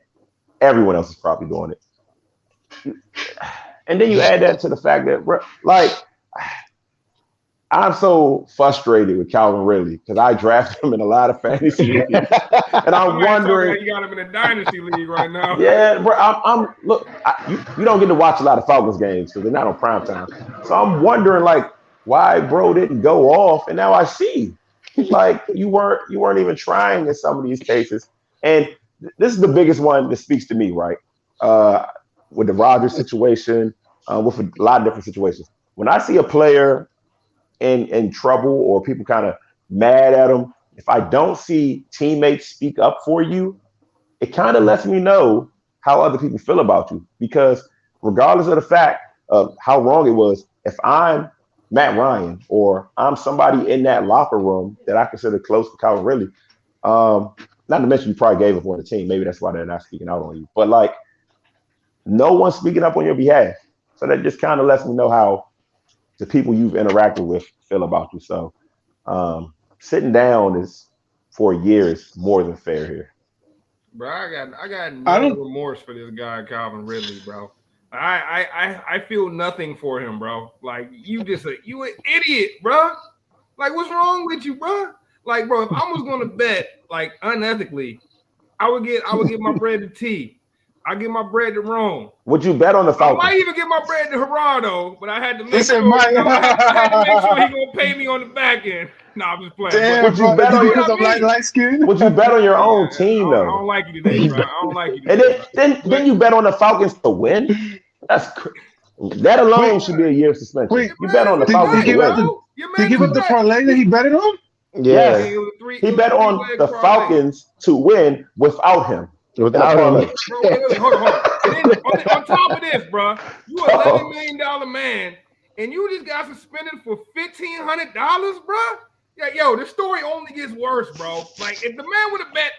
everyone else is probably doing it, And then you add that to the fact that, like, I'm so frustrated with Calvin Ridley because I drafted him in a lot of fantasy leagues, and I'm wondering. You got him in a dynasty league right now. Yeah, bro. I'm look. You don't get to watch a lot of Falcons games because they're not on prime time. So I'm wondering, like, why bro didn't go off, and now I see, like, you weren't even trying in some of these cases, and this is the biggest one that speaks to me, right? With the Rodgers situation, with a lot of different situations. When I see a player in trouble or people kind of mad at them, if I don't see teammates speak up for you, it kind of lets me know how other people feel about you. Because regardless of the fact of how wrong it was, if I'm Matt Ryan or I'm somebody in that locker room that I consider close to Calvin Ridley, not to mention you probably gave up on the team. Maybe that's why they're not speaking out on you. But, like, no one's speaking up on your behalf. So that just kind of lets me know how the people you've interacted with feel about you. So sitting down is for a year is more than fair here. Bro, I got no remorse for this guy, Calvin Ridley, bro. I feel nothing for him, bro. Like, you an idiot, bro. Like, what's wrong with you, bro? Like, bro, if I was gonna bet, like, unethically, I would give my bread to T. I give my bread to Rome. Would you bet on the Falcons? I might even give my bread to Gerardo, but I had to make sure. I had to make sure he gonna pay me on the back end. Nah, I'm just playing. Damn, would you bet on because I'm light skin? Would you bet on your own team though? I don't like you today, bro. I don't like you today. And then you bet on the Falcons to win? That alone should be a year suspension. Wait, you bet on the Falcons to win. Did he give up the parlay that he betted on? Yes. He bet on the Falcons to win without him. Without him. Hold on. On top of this, bro, you $11 million man, and you just got suspended for $1,500, bro. Yeah, yo, the story only gets worse, bro. Like, if the man would have bet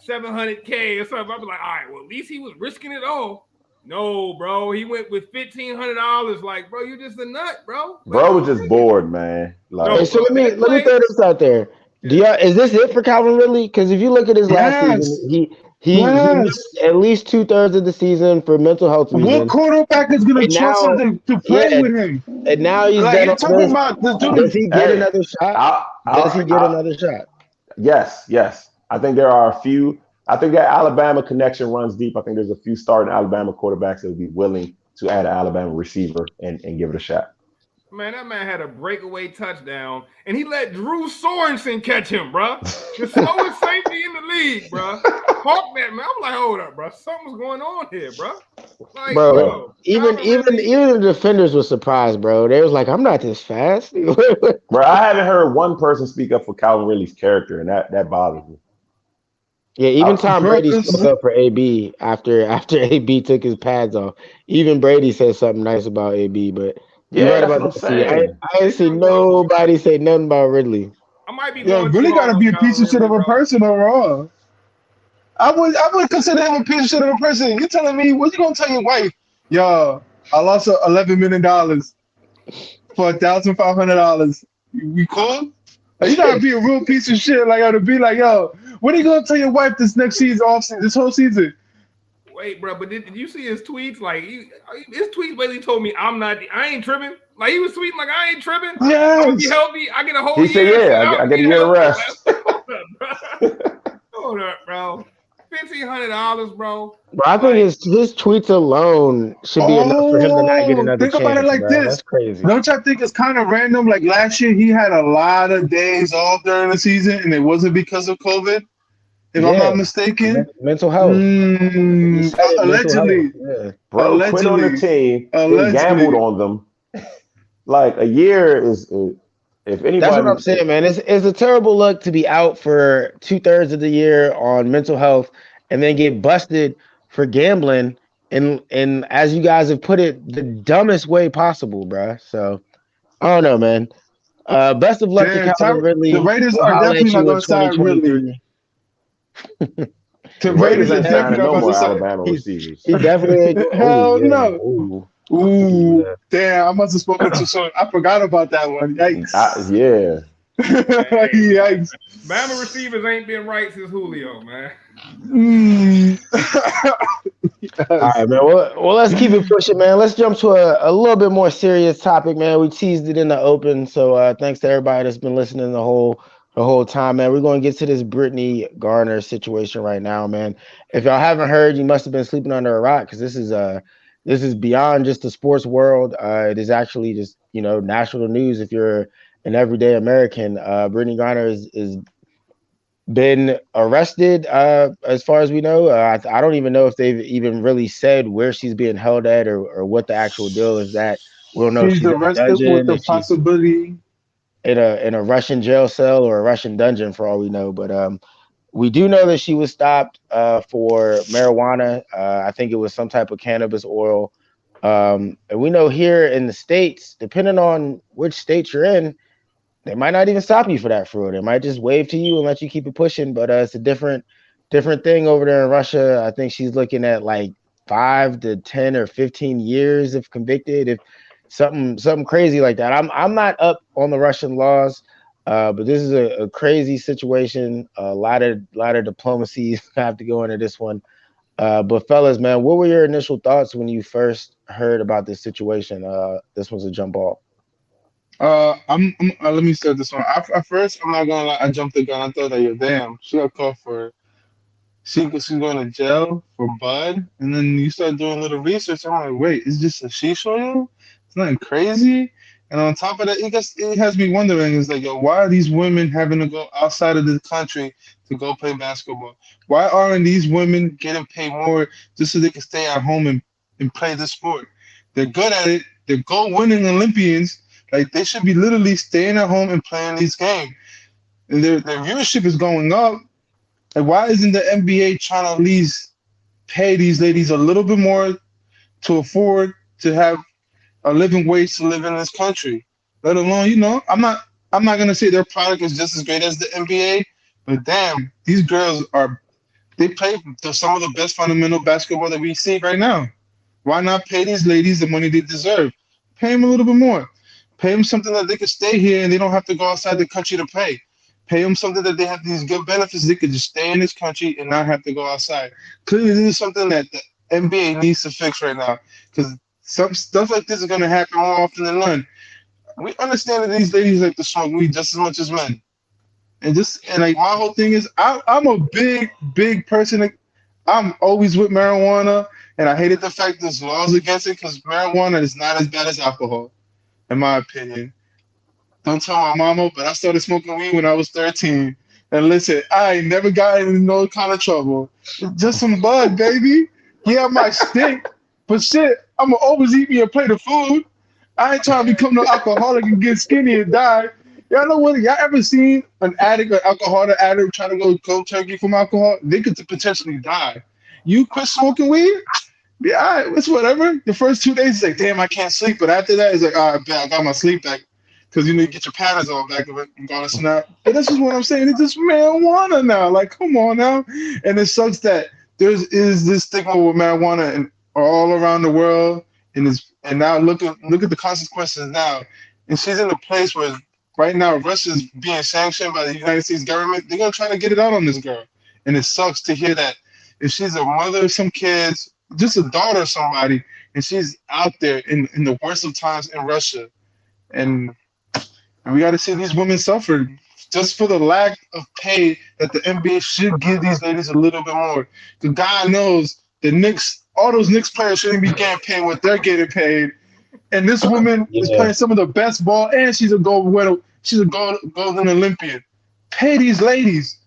$700K or something, I'd be like, all right, well, at least he was risking it all. No, bro, he went with $1,500. Like, bro, you just a nut, bro. Bro was just bored, man. Like, hey, so let me throw this out there. Is this it for Calvin Ridley? Because if you look at his last season, he missed at least 2/3 of the season for mental health reasons. What quarterback is going to trust him to play with him? And now he's like, talking about this dude. Does he get another shot? Does he get another shot? Yes. I think there are a few. I think that Alabama connection runs deep. I think there's a few starting Alabama quarterbacks that would be willing to add an Alabama receiver and give it a shot. Man, that man had a breakaway touchdown, and he let Drew Sorensen catch him, bro. The slowest safety in the league, bro. Fuck that, man. I'm like, hold up, bro. Something's going on here, bro. Like, bro, even the defenders were surprised, bro. They was like, I'm not this fast. Bro, I haven't heard one person speak up for Calvin Ridley's character, and that bothers me. Yeah, even Tom Brady spoke up for AB after AB took his pads off. Even Brady said something nice about AB, but yeah, that's what I'm saying. I ain't see nobody say nothing about Ridley. I might be. Yeah, Ridley got to be a piece of shit of a person overall. I would consider him a piece of shit of a person. You telling me what you gonna tell your wife? Yo, I lost $11 million for $1,500. We cool? Like, you gotta be a real piece of shit. Like, to be like, yo, what are you gonna tell your wife this next season, this whole season? Wait, bro, but did you see his tweets? Like, his tweets basically told me I ain't tripping. Like, he was tweeting like, I ain't tripping. Yes. I'm be healthy. I get a whole year. He said, yeah, I get a year of rest. Hold up, bro. $1,500, bro. Bro, I think his tweets alone should be enough for him to not get another chance. Think about it like this. That's crazy. Don't y'all think it's kind of random? Like, last year, he had a lot of days off during the season, and it wasn't because of COVID. If I'm not mistaken. Mental health. Allegedly. Yeah. Bro, quit on the team. They gambled on them. Like, a year is, if anybody. That's what I'm saying, man. It's a terrible look to be out for 2/3 of the year on mental health and then get busted for gambling. And as you guys have put it, the dumbest way possible, bro. So, I don't know, man. Best of luck to Calvin Ridley. The Raiders are definitely not going to sign Ridley. The Raiders are definitely no more Alabama receivers. He definitely hell no. Ooh, damn! I must have spoken too soon. I forgot about that one. Yikes! Yeah. Yikes! Bama receivers ain't been right since Julio, man. Yes. All right, man. Well, let's keep it pushing, man. Let's jump to a little bit more serious topic, man. We teased it in the open, so thanks to everybody that's been listening the whole time, man. We're gonna get to this Brittany Garner situation right now, man. If y'all haven't heard, you must have been sleeping under a rock because this is beyond just the sports world. It is actually just national news. If you're an everyday American, Brittany Garner is been arrested as far as we know. I don't even know if they've even really said where she's being held at or what the actual deal is. That we'll know if She's she's in a arrested with dungeon, the if she's possibility. in a Russian jail cell or a Russian dungeon for all we know. But we do know that she was stopped for marijuana. I think it was some type of cannabis oil. And we know here in the States, depending on which state you're in, they might not even stop you for that fruit. They might just wave to you and let you keep it pushing. But it's a different thing over there in Russia. I think she's looking at like 5 to 10 or 15 years if convicted. If something crazy like that. I'm not up on the Russian laws, but this is a crazy situation. A lot of diplomacy have to go into this one. But fellas, man, what were your initial thoughts when you first heard about this situation? This was a jump ball. Let me start this one. At first, I'm not gonna lie, I jumped the gun. I thought that, yo, damn, she got caught for she's going to jail for bud, and then you start doing a little research. I'm like, wait, is this a shisha oil? It's nothing crazy. And on top of that, it has me wondering, is like, yo, why are these women having to go outside of the country to go play basketball? Why aren't these women getting paid more just so they can stay at home and play the sport? They're good at it. They're goal-winning Olympians. Like, they should be literally staying at home and playing these games. And their viewership is going up. Like, why isn't the NBA trying to at least pay these ladies a little bit more to afford to have a living wage to live in this country? Let alone, I'm not gonna say their product is just as great as the NBA, but damn, these girls they play some of the best fundamental basketball that we see right now. Why not pay these ladies the money they deserve? Pay them a little bit more. Pay them something that they could stay here and they don't have to go outside the country to play. Pay them something that they have these good benefits. They could just stay in this country and not have to go outside. Clearly, this is something that the NBA needs to fix right now because some stuff like this is going to happen more often than not. We understand that these ladies like to smoke weed just as much as men. And like my whole thing is, I'm a big person. I'm always with marijuana, and I hated the fact there's laws against it because marijuana is not as bad as alcohol, in my opinion. Don't tell my mama, but I started smoking weed when I was 13. And listen, I ain't never got in no kind of trouble. Just some bud, baby. Yeah, I might stink, but shit, I'm gonna always eat me a plate of food. I ain't trying to become no alcoholic and get skinny and die. Y'all know what? Y'all ever seen an addict or alcoholic addict trying to go cold turkey from alcohol? They could potentially die. You quit smoking weed? Yeah, all right, it's whatever. The first 2 days, it's like, damn, I can't sleep. But after that, it's like, all right, I got my sleep back. Because you get your patterns all back of it and gonna snap. But this is what I'm saying. It's just marijuana now. Like, come on now. And it sucks that is this stigma with marijuana and all around the world. And now look at the consequences now. And she's in a place where right now Russia's being sanctioned by the United States government. They're gonna try to get it out on this girl. And it sucks to hear that if she's a mother of some kids, just a daughter of somebody, and she's out there in the worst of times in Russia. And we got to see these women suffer just for the lack of pay that the NBA should give these ladies a little bit more. The God knows the Knicks, all those Knicks players shouldn't be getting paid what they're getting paid. And this woman is playing some of the best ball, and she's a gold winner. She's a golden Olympian. Pay these ladies.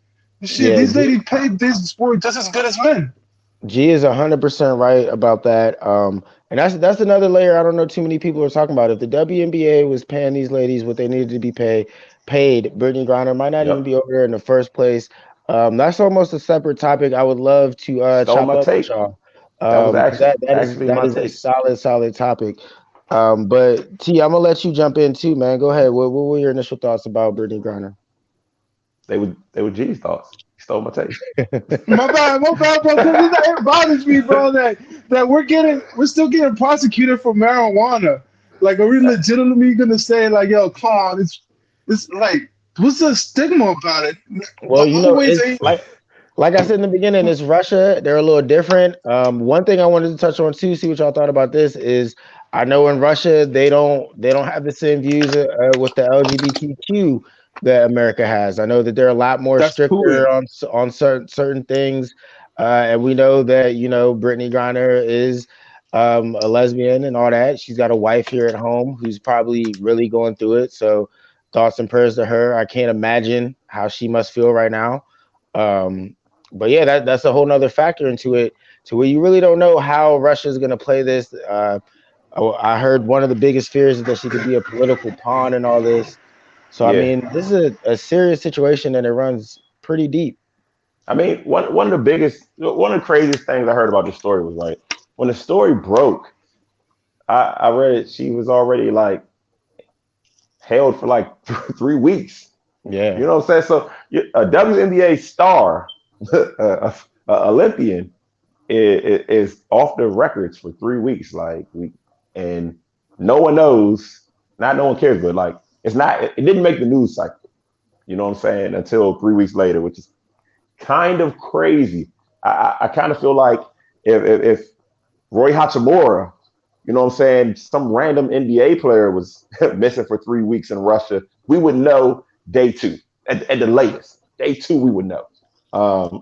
Shit, these ladies play this sport just as good as men. G is 100% right about that. And that's another layer I don't know too many people are talking about. If the WNBA was paying these ladies what they needed to be paid, Brittany Griner might not even be over there in the first place. That's almost a separate topic. I would love to chop up with y'all. That was actually that is a solid topic. But T, I'm gonna let you jump in too, man. Go ahead. What were your initial thoughts about Brittany Griner? They were G's thoughts. He stole my take. my bad, bro. Because it bothers me, bro, that we're still getting prosecuted for marijuana. Like, are we legitimately gonna say, like, yo, come on, it's like, what's the stigma about it? Well, it's like like I said in the beginning, it's Russia. They're a little different. One thing I wanted to touch on too, see what y'all thought about this, is I know in Russia they don't have the same views with the LGBTQ that America has. I know that they're a lot more That's stricter Putin. on certain things, and we know that Brittany Griner is a lesbian and all that. She's got a wife here at home who's probably really going through it. So thoughts and prayers to her. I can't imagine how she must feel right now. But yeah, that's a whole nother factor into it, to where you really don't know how Russia's going to play this. I heard one of the biggest fears is that she could be a political pawn in all this. So I Yeah. mean, this is a serious situation, and it runs pretty deep. I mean, one of the craziest things I heard about this story was like when the story broke, I read it. She was already like held for like 3 weeks. Yeah, You know what I'm saying? So a WNBA star, a Olympian, is off the records for 3 weeks. And no one knows. Not no one cares, but like it's not. It didn't make the news cycle. You know what I'm saying? Until 3 weeks later, which is kind of crazy. I kind of feel like if Roy Hachimura, you know what I'm saying, some random NBA player was missing for 3 weeks in Russia, we would know day two at the latest. Day two, we would know.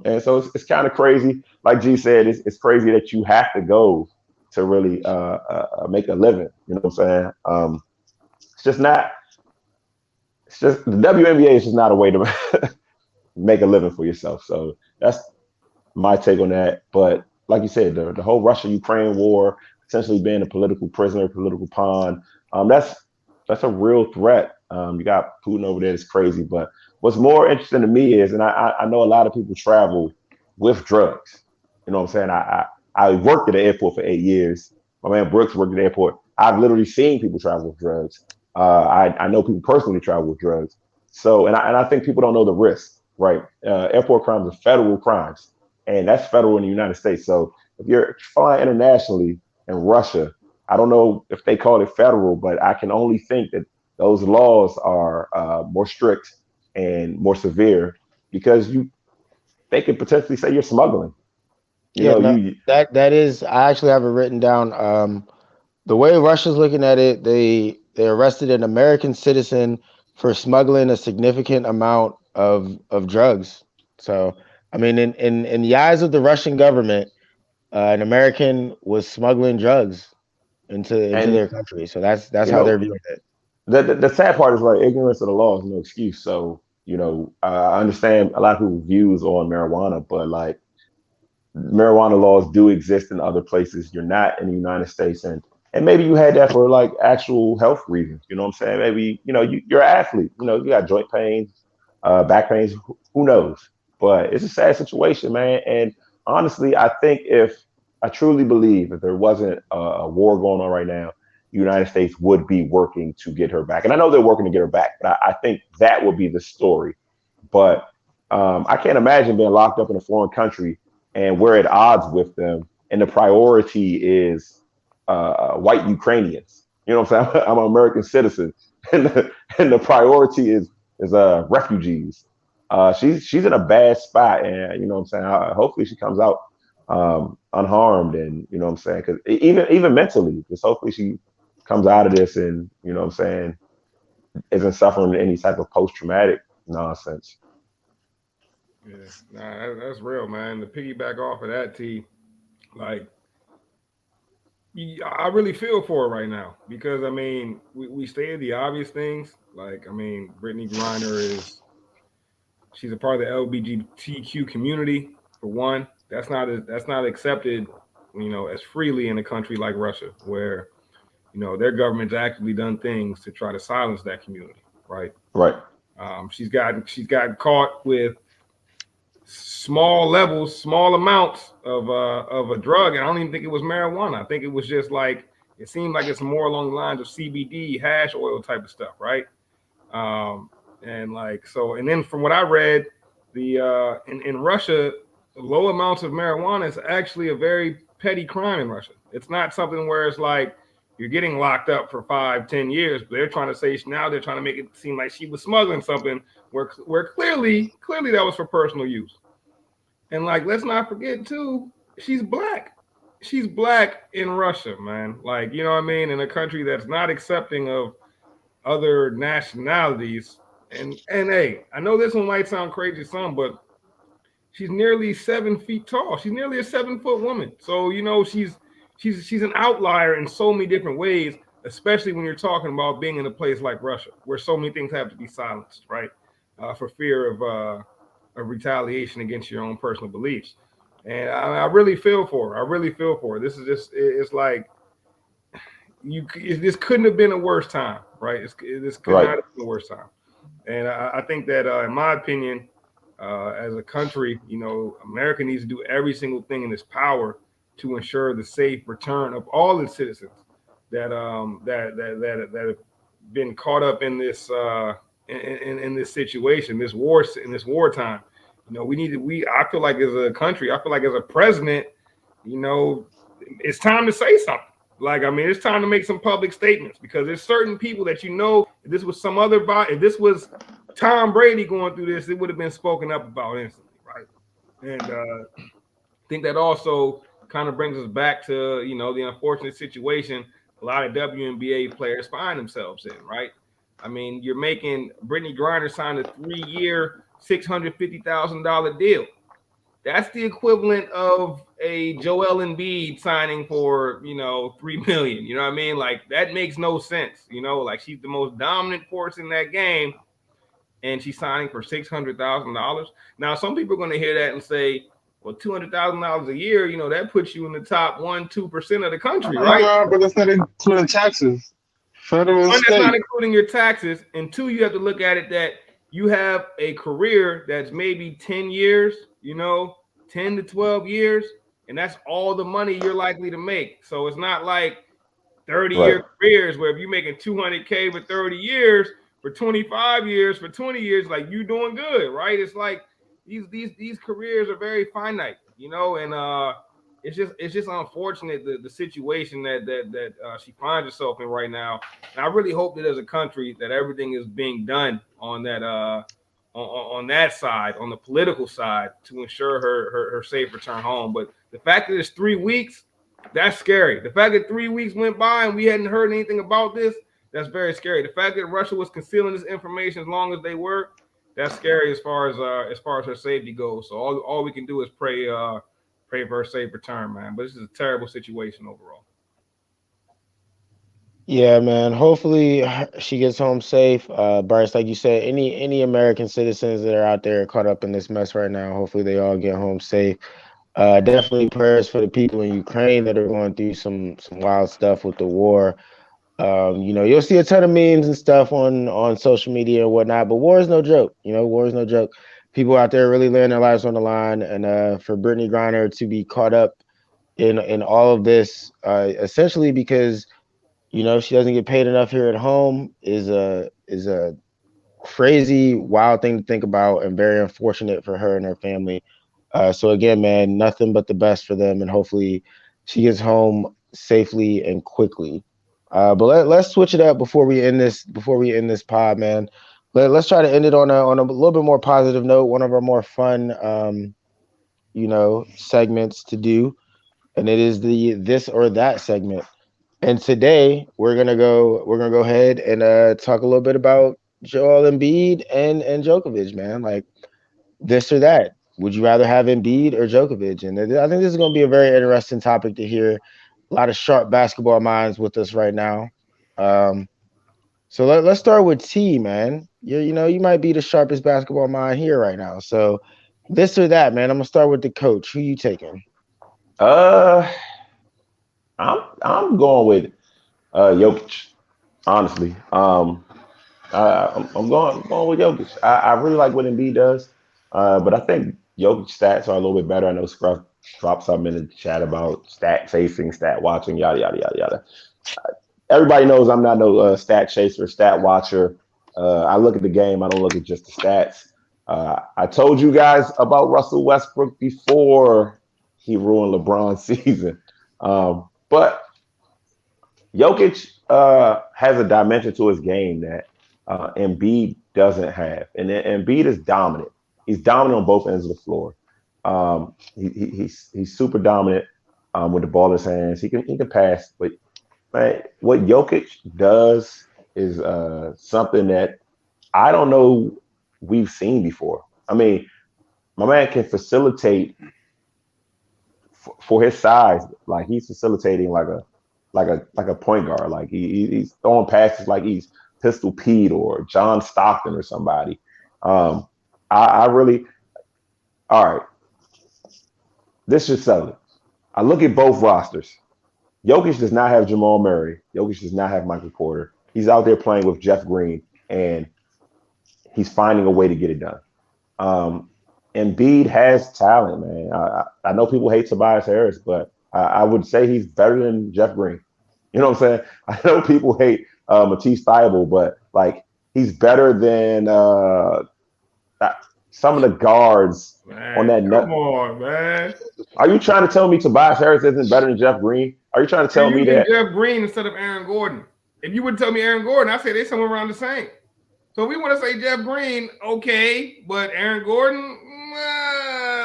And so it's kind of crazy. Like G said, it's crazy that you have to go to really make a living. You know what I'm saying? It's just not. It's just the WNBA is just not a way to make a living for yourself. So that's my take on that. But like you said, the whole Russia-Ukraine war, essentially being a political prisoner, political pawn, that's a real threat. You got Putin over there that's crazy. But what's more interesting to me is, and I know a lot of people travel with drugs. You know what I'm saying? I worked at the airport for 8 years. My man Brooks worked at the airport. I've literally seen people travel with drugs. I know people personally travel with drugs. So, and I think people don't know the risk, right? Airport crimes are federal crimes, and that's federal in the United States. So if you're flying internationally in Russia, I don't know if they call it federal, but I can only think that those laws are more strict and more severe because they could potentially say you're smuggling. You yeah. know, No, you that is. I actually have it written down. The way Russia's looking at it, they arrested an American citizen for smuggling a significant amount of drugs. So, I mean, in the eyes of the Russian government, an American was smuggling drugs into and their country. So that's you how they're know viewing it. the sad part is like ignorance of the law is no excuse. So I understand a lot of people's views on marijuana, but like marijuana laws do exist in other places. You're not in the United States, and maybe you had that for like actual health reasons. You know what I'm saying? Maybe you're an athlete. You got joint pains, back pains. Who knows? But it's a sad situation, man. And honestly, I truly believe if there wasn't a war going on right now, the United States would be working to get her back. And I know they're working to get her back, but I think that would be the story. But I can't imagine being locked up in a foreign country and we're at odds with them, and the priority is white Ukrainians. You know what I'm saying? I'm an American citizen, and the priority is refugees. She's in a bad spot, and you know what I'm saying. Hopefully, she comes out unharmed, and you know what I'm saying. Because even mentally, just hopefully she comes out of this, and you know what I'm saying, isn't suffering any type of post traumatic nonsense. Yeah, nah, that's real, man. To piggyback off of that, T, like, I really feel for her right now because I mean, we stated the obvious things. Like, I mean, Brittany Griner she's a part of the LGBTQ community for one. That's not accepted, as freely in a country like Russia, where their government's actively done things to try to silence that community, right? Right. She's gotten caught with small amounts of a drug, and I don't even think it was marijuana. I think it was just like it seemed like it's more along the lines of CBD, hash oil type of stuff, right? And like so, and then from what I read, the in Russia, low amounts of marijuana is actually a very petty crime in Russia. It's not something where it's like you're getting locked up for 5-10 years. But they're trying to say now they're trying to make it seem like she was smuggling something where clearly that was for personal use. And like, let's not forget too, she's black. She's black in Russia, man. Like, you know what I mean? In a country that's not accepting of other nationalities. And hey, I know this one might sound crazy to some, but she's nearly 7 feet tall. She's nearly a 7 foot woman. So you know she's an outlier in so many different ways, especially when you're talking about being in a place like Russia, where so many things have to be silenced, right, for fear of retaliation against your own personal beliefs. And I really feel for her. I really feel for her. This is just it's like this couldn't have been a worse time, right? This could not have been a worse time. And I think that, in my opinion, as a country, you know, America needs to do every single thing in its power to ensure the safe return of all its citizens that have been caught up in this in this situation, this wartime. You know, I feel like as a country, I feel like as a president, you know, it's time to say something. Like, I mean, it's time to make some public statements, because there's certain people that, you know, if this was some other body, if this was Tom Brady going through this, it would have been spoken up about instantly, right? And I think that also kind of brings us back to, you know, the unfortunate situation a lot of WNBA players find themselves in, right? I mean, you're making Brittany Griner signed a 3-year, $650,000 deal. That's the equivalent of a Joel Embiid signing for, you know, $3 million. You know what I mean? Like, that makes no sense. You know, like, she's the most dominant force in that game, and she's signing for $600,000. Now, some people are going to hear that and say, well, $200,000 a year, you know, that puts you in the top 1-2% of the country, right? But that's not including taxes. Federal and One, state. that's not including your taxes. And two, you have to look at it that you have a career that's maybe 10 years, you know, 10 to 12 years, and that's all the money you're likely to make. So it's not like 30-year careers where if you're making $200K for 30 years, for 25 years, for 20 years, like, you doing good, right? It's like these careers are very finite, you know, and it's just unfortunate the situation that she finds herself in right now. And I really hope that as a country that everything is being done on that on that side, on the political side, to ensure her safe return home. But the fact that it's 3 weeks, that's scary. The fact that 3 weeks went by and we hadn't heard anything about this, that's very scary. The fact that Russia was concealing this information as long as they were, that's scary as far as her safety goes. So all we can do is pray for her safe return, man. But this is a terrible situation overall. Yeah, man. Hopefully she gets home safe. Bryce, like you said, any American citizens that are out there caught up in this mess right now, hopefully they all get home safe. Definitely prayers for the people in Ukraine that are going through some wild stuff with the war. You know, you'll see a ton of memes and stuff on social media and whatnot, but war is no joke. You know, war is no joke. People out there really laying their lives on the line, and for Brittany Griner to be caught up in all of this, essentially because, you know, she doesn't get paid enough here at home is a crazy, wild thing to think about, and very unfortunate for her and her family. So again, man, nothing but the best for them, and hopefully she gets home safely and quickly. But let's switch it up before we end this pod, man. Let's try to end it on a little bit more positive note. One of our more fun, you know, segments to do, and it is the this or that segment. And today we're gonna go ahead and talk a little bit about Joel Embiid and Jokic, man. Like, this or that. Would you rather have Embiid or Jokic? And I think this is going to be a very interesting topic to hear. A lot of sharp basketball minds with us right now. So let's start with T, man. You might be the sharpest basketball mind here right now. So this or that, man. I'm gonna start with the coach. Who you taking? I'm going with Jokic. Honestly, I'm going with Jokic. I really like what Embiid does, but I think Jokic stats are a little bit better. I know Scruff dropped something in the chat about stat chasing, stat watching, yada yada yada yada. Everybody knows I'm not no stat chaser, stat watcher. I look at the game. I don't look at just the stats. I told you guys about Russell Westbrook before he ruined LeBron's season, but Jokic has a dimension to his game that Embiid doesn't have. And Embiid is dominant. He's dominant on both ends of the floor. He's super dominant with the ball in his hands. He can pass, but man, what Jokic does is something that I don't know we've seen before. I mean, my man can facilitate for his size. Like he's facilitating like a point guard. Like he's throwing passes like he's Pistol Pete or John Stockton or somebody. I really all right. This should sell it. I look at both rosters. Jokic does not have Jamal Murray. Jokic does not have Michael Porter. He's out there playing with Jeff Green, and he's finding a way to get it done. Embiid has talent, man. I know people hate Tobias Harris, but I would say he's better than Jeff Green. You know what I'm saying? I know people hate Matisse Thybulle, but like he's better than some of the guards on that. Come on, man. Are you trying to tell me Tobias Harris isn't better than Jeff Green? Are you trying to tell me that Jeff Green instead of Aaron Gordon? If you would tell me Aaron Gordon, I'd say they're somewhere around the same. So if we want to say Jeff Green, okay, but Aaron Gordon,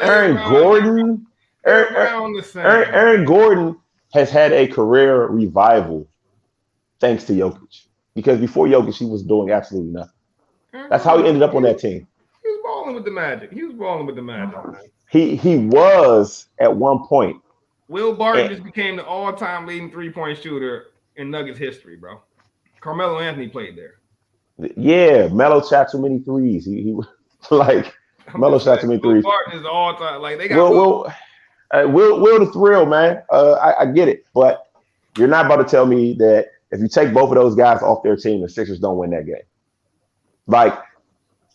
Aaron Gordon has had a career revival thanks to Jokic. Because before Jokic, he was doing absolutely nothing. That's how he ended up on that team. He was balling with the Magic. He was at one point. Will Barton just became the all-time leading three-point shooter in Nuggets history, bro. Carmelo Anthony played there. Yeah, Melo shot too many threes. He like Melo shot too many threes. Will Barton is the all-time. Like they got Will the thrill, man. I get it, but you're not about to tell me that if you take both of those guys off their team, the Sixers don't win that game. Like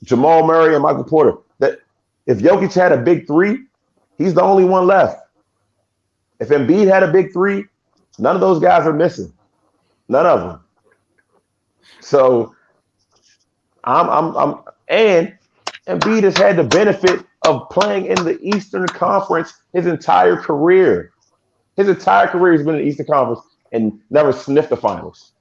Jamal Murray and Michael Porter. That if Jokic had a big three, he's the only one left. If Embiid had a big three, none of those guys are missing. None of them. So and Embiid has had the benefit of playing in the Eastern Conference his entire career. His entire career has been in the Eastern Conference and never sniffed the finals.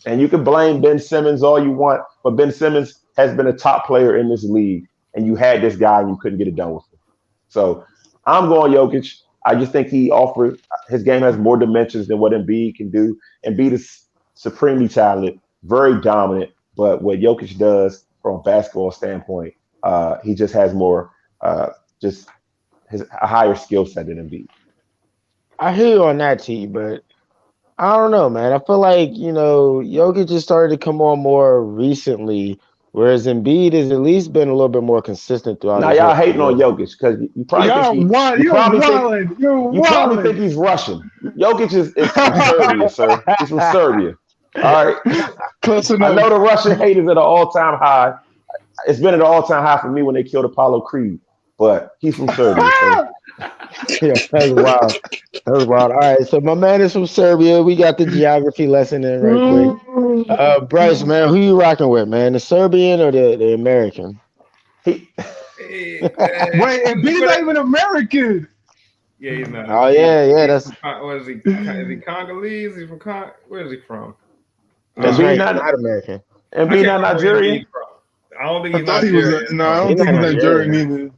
And you can blame Ben Simmons all you want, but Ben Simmons has been a top player in this league, and you had this guy and you couldn't get it done with him. So I'm going Jokic. I just think his game has more dimensions than what Embiid can do. Embiid is supremely talented, very dominant, but what Jokic does from a basketball standpoint, he just has more, a higher skill set than Embiid. I hear you on that, T, but I don't know, man. I feel like, Jokic just started to come on more recently, whereas Embiid has at least been a little bit more consistent throughout. Now, y'all hating on Jokic because you probably think he's Russian. Jokic is from Serbia, sir. He's from Serbia. All right. Close enough. I know the Russian hate is at an all-time high. It's been at an all-time high for me when they killed Apollo Creed, but he's from Serbia, sir. Yeah, that's wild. That's wild. All right, so my man is from Serbia. We got the geography lesson in right quick. Bryce, man, who you rocking with, man? The Serbian or the American? Wait, Embiid's not even American. Yeah, he's not. Oh yeah. That's what is he? Is he Congolese? He's from where is he from? That's right, not American. Embiid not Nigerian. I don't think he's Nigerian. I don't think he's Nigerian either.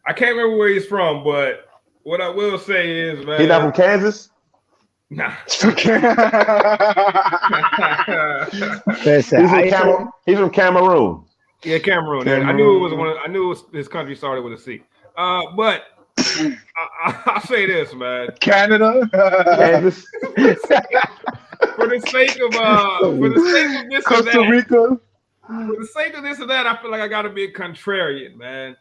I can't remember where he's from, but what I will say is, man, he's not from Kansas. Nah. He's from Cameroon. Yeah, Cameroon. I knew his country started with a C. But I'll say this, man. Canada. Kansas. For the sake of this Costa Rica. For the sake of this or that, I feel like I gotta be a contrarian, man.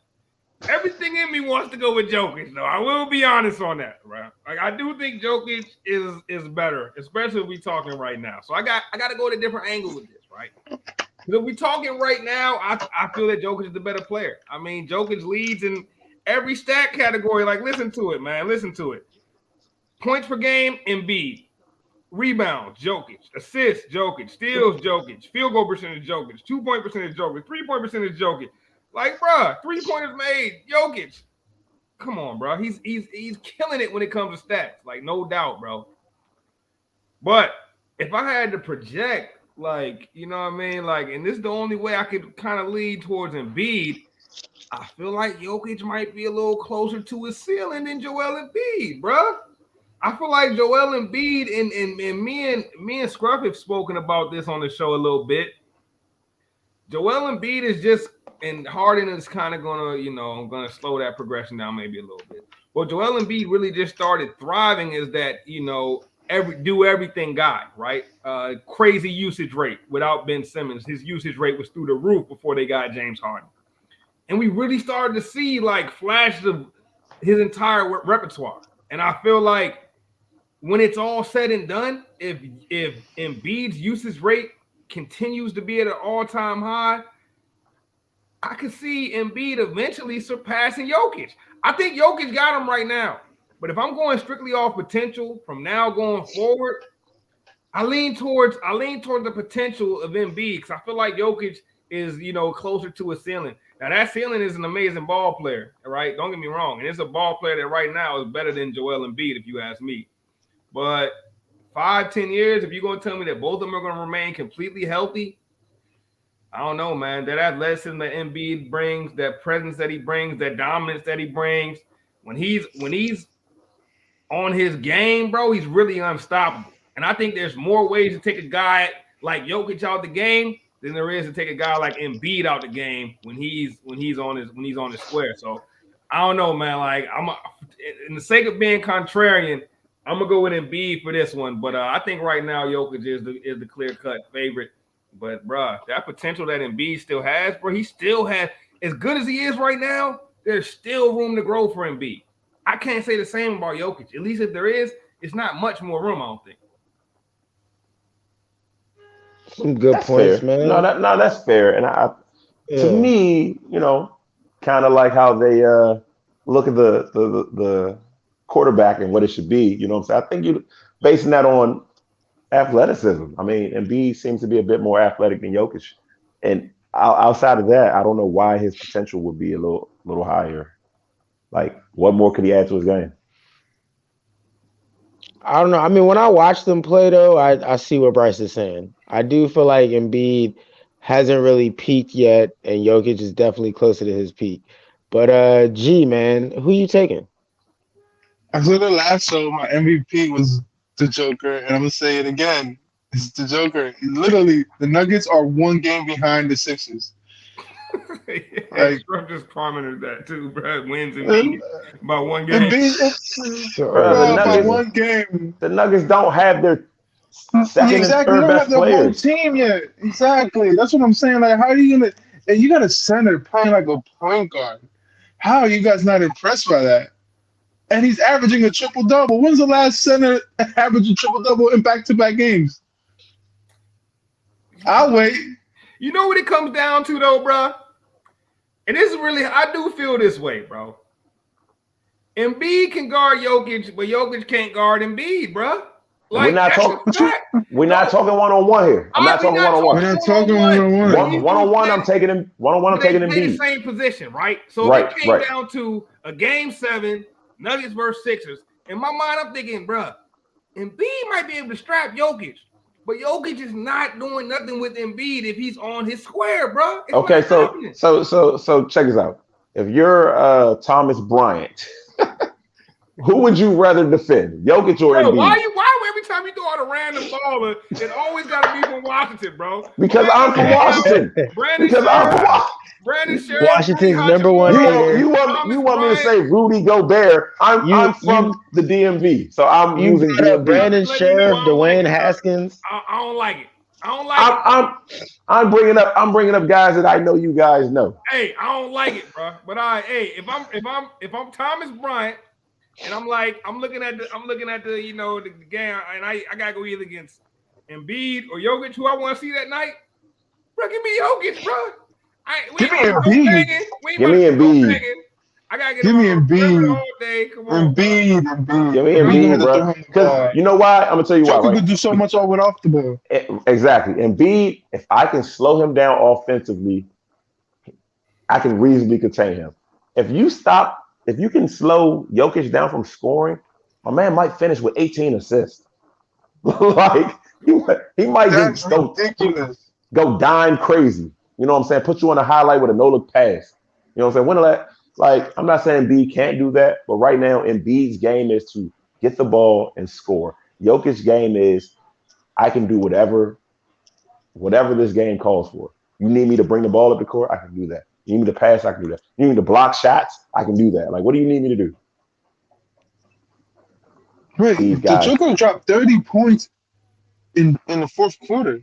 Everything in me wants to go with Jokic, though. I will be honest on that, right? Like I do think Jokic is better, especially if we talking right now. So I got to go to a different angle with this, right? Because if we talking right now, I feel that Jokic is the better player. I mean, Jokic leads in every stat category. Like, listen to it, man. Listen to it. Points per game, Embiid. Rebounds, Jokic. Assists, Jokic. Steals, Jokic. Field goal percentage, Jokic. 2-point percentage, Jokic. 3-point percentage, Jokic. Like, bruh, 3-pointers made, Jokic. Come on, bro. He's killing it when it comes to stats. Like, no doubt, bro. But if I had to project, like, you know what I mean? Like, and this is the only way I could kind of lead towards Embiid. I feel like Jokic might be a little closer to his ceiling than Joel Embiid, bro. I feel like Joel Embiid and me and Scruff have spoken about this on the show a little bit. Joel Embiid is just, and Harden is kind of gonna slow that progression down maybe a little bit. What Joel Embiid really just started thriving is that do everything guy, right? Crazy usage rate without Ben Simmons. His usage rate was through the roof before they got James Harden, and we really started to see like flashes of his entire repertoire. And I feel like when it's all said and done, if Embiid's usage rate continues to be at an all-time high, I could see Embiid eventually surpassing Jokic. I think Jokic got him right now. But if I'm going strictly off potential from now going forward, I lean towards the potential of Embiid because I feel like Jokic is, closer to a ceiling. Now that ceiling is an amazing ball player, right? Don't get me wrong. And it's a ball player that right now is better than Joel Embiid, if you ask me. But 5-10 years, if you're going to tell me that both of them are going to remain completely healthy, I don't know, man. That athleticism that Embiid brings, that presence that he brings, that dominance that he brings, when he's on his game, bro, he's really unstoppable. And I think there's more ways to take a guy like Jokic out the game than there is to take a guy like Embiid out the game when he's on his square. So I don't know, man. Like in the sake of being contrarian, I'm gonna go with Embiid for this one. But I think right now Jokic is the clear cut favorite. But bro, that potential that Embiid still has, bro, he still has, as good as he is right now, there's still room to grow for Embiid. I can't say the same about Jokic. At least if there is, it's not much more room, I don't think. Some good points, fair. man. No, that's fair. And to me, kind of like how they look at the quarterback and what it should be. You know what I'm saying? I think you basing that on athleticism. I mean, Embiid seems to be a bit more athletic than Jokic, and outside of that, I don't know why his potential would be a little higher. Like, what more could he add to his game? I don't know. I mean, when I watch them play, though, I see what Bryce is saying. I do feel like Embiid hasn't really peaked yet, and Jokic is definitely closer to his peak. But, G, man, who you taking? I said it last show, my MVP was the Joker, and I'm going to say it again. It's the Joker. Literally, the Nuggets are one game behind the Sixers. Trump just commented that too, bro. Wins and beats by one game. By one game. The Nuggets don't have their second and third best players. They don't have their whole team yet. Exactly. That's what I'm saying. Like, how are you gonna? And you got a center playing like a point guard. How are you guys not impressed by that? And he's averaging a triple-double. When's the last center average a triple-double in back-to-back games? I'll wait. You know what it comes down to, though, bro? And this is really, I do feel this way, bro. Embiid can guard Jokic, but Jokic can't guard Embiid, bro. Like, we're not talking one-on-one here. I'm not talking one-on-one. We're not talking one-on-one. One-on-one, I'm taking him. One-on-one, I'm taking Embiid. The same position, right? So it came down to a game 7, Nuggets versus Sixers. In my mind, I'm thinking, bro, Embiid might be able to strap Jokic. But Jokic is not doing nothing with Embiid if he's on his square, bro. Okay, so check this out. If you're Thomas Bryant, who would you rather defend, Jokic or Embiid? Why every time you throw out a random baller, it always got to be from Washington, bro? Because I'm from Washington. Brandon Sheriff, Washington's number one. You want me to say Rudy Gobert? I'm from the DMV, so I'm using DMV. Brandon Sheriff, Dwayne Haskins. I don't like it. I'm bringing up guys that I know you guys know. Hey, I don't like it, bro. But if I'm Thomas Bryant, and I'm looking at the game, and I gotta go either against Embiid or Jokic, who I want to see that night. Bro, give me Jokic, bro. Give me Embiid. Give me Embiid. I gotta get Embiid all day. Come on, Embiid. Give me Embiid, bro. Because you know why? I'm gonna tell you why. Joker could do so much on and off the ball. Exactly. Embiid, if I can slow him down offensively, I can reasonably contain him. If you can slow Jokic down from scoring, my man might finish with 18 assists. Like he might just ridiculous. Go dime crazy. You know what I'm saying? Put you on a highlight with a no-look pass. You know what I'm saying? Like, I'm not saying Embiid can't do that, but right now, Embiid's game is to get the ball and score. Jokic's game is I can do whatever this game calls for. You need me to bring the ball up the court, I can do that. You need me to pass, I can do that. You need me to block shots, I can do that. Like, what do you need me to do? Right, the Joker dropped 30 points in the fourth quarter.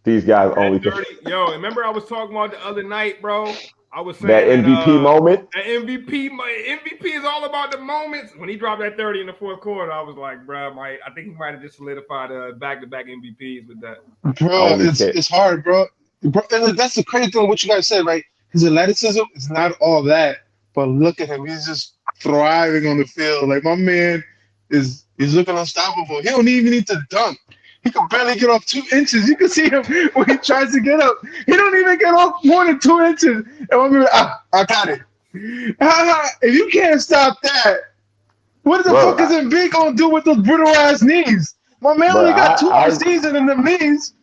These guys only 30, yo, remember I was talking about the other night, bro? I was saying that MVP moment. That MVP is all about the moments. When he dropped that 30 in the fourth quarter, I was like, bro, I think he might have just solidified back-to-back MVPs with that. Bro, it's hard, bro. And that's the crazy thing. What you guys said, right? His athleticism is not all that, but look at him. He's just thriving on the field. Like, my man he's looking unstoppable. He don't even need to dunk. He can barely get off 2 inches. You can see him when he tries to get up. He don't even get off more than 2 inches. And I'm like, I got it. If you can't stop that, what the fuck is Embiid gonna do with those brittle ass knees? My man only got 2 more seasons in them knees,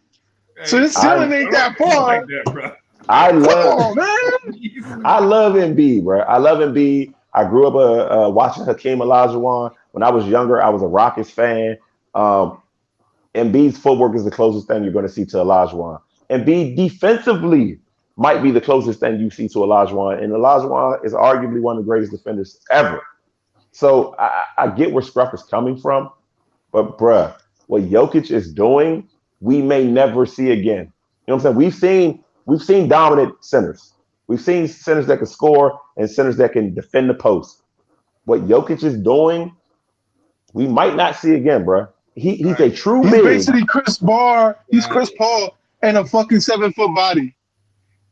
so his ceiling ain't that far. Like that, bro. I love Embiid, bro. I love Embiid. I grew up watching Hakeem Olajuwon. When I was younger, I was a Rockets fan. Embiid's footwork is the closest thing you're going to see to Olajuwon. Embiid defensively might be the closest thing you see to Olajuwon, and Olajuwon is arguably one of the greatest defenders ever. So I get where Scruff is coming from, but bruh, what Jokic is doing, we may never see again. You know what I'm saying? We've seen dominant centers. We've seen centers that can score and centers that can defend the post. What Jokic is doing, we might not see again, bruh. He's a true big. He's basically Chris Paul. He's Chris Paul and a fucking 7-foot body.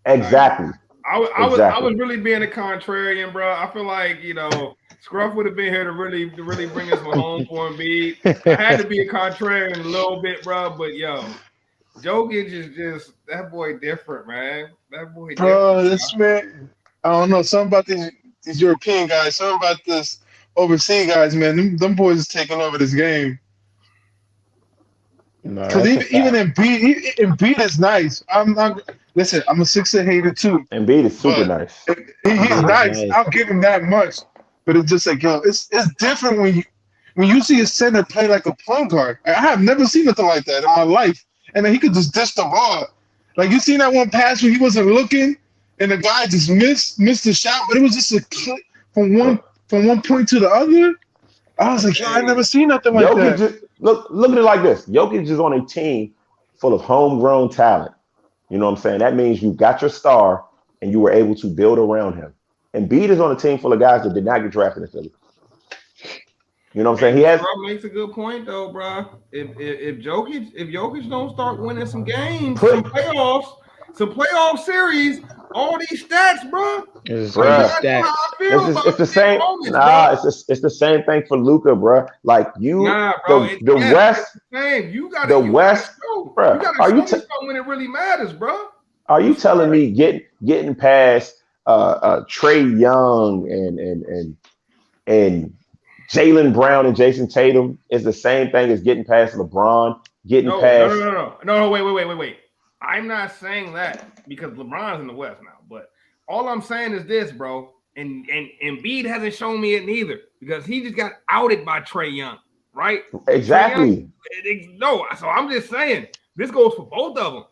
Exactly. I was really being a contrarian, bro. I feel like, you know, Scruff would have been here to really bring us home for Embiid. I had to be a contrarian a little bit, bro. But yo, Jokic is just that boy different, man. That boy different. Bro, this man, I don't know. Something about these European guys, something about this overseas guys, man. Them boys is taking over this game. Because even Embiid is nice. Listen, I'm a Sixer hater too. Embiid is super nice. He's nice. I'll give him that much. But it's just like, yo, it's different when you see a center play like a point guard. I have never seen nothing like that in my life. And then he could just dish the ball. Like, you seen that one pass where he wasn't looking and the guy just missed the shot, but it was just a click from one point to the other. I was like, yo, I never seen nothing like that. Look at it like this. Jokic is on a team full of homegrown talent. You know what I'm saying? That means you got your star and you were able to build around him. Embiid is on a team full of guys that did not get drafted in Philly. You know what I'm saying? Bro makes a good point though, bro. If Jokic don't start winning some games, some playoff series, all these stats, bro. It's the same. It's the same thing for Luka, bro. Like you, the West. You got the West, bro. You got to when it really matters, bro. Are you telling me getting past Trae Young and Jaylen Brown and Jason Tatum is the same thing as getting past LeBron? No, wait. I'm not saying that because LeBron's in the West now, but all I'm saying is this, bro. And Embiid hasn't shown me it neither because he just got outed by Trae Young, right? Exactly. So I'm just saying this goes for both of them.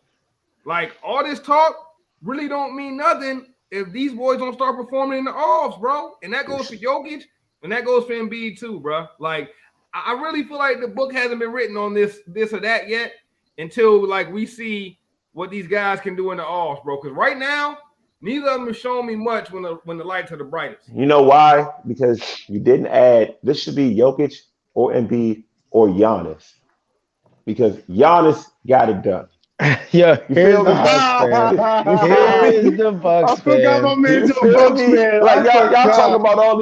Like, all this talk really don't mean nothing if these boys don't start performing in the offs, bro. And that goes for Jokic and that goes for Embiid too, bro. Like, I really feel like the book hasn't been written on this or that yet until like we see what these guys can do in the offs, bro. Because right now, neither of them have shown me much when the lights are the brightest. You know why? Because you didn't add. This should be Jokic or Embiid or Giannis. Because Giannis got it done. Yeah, here's the Bucks fan. Here's the Bucks I forgot my man's a Bucks fan. Like y'all talking about all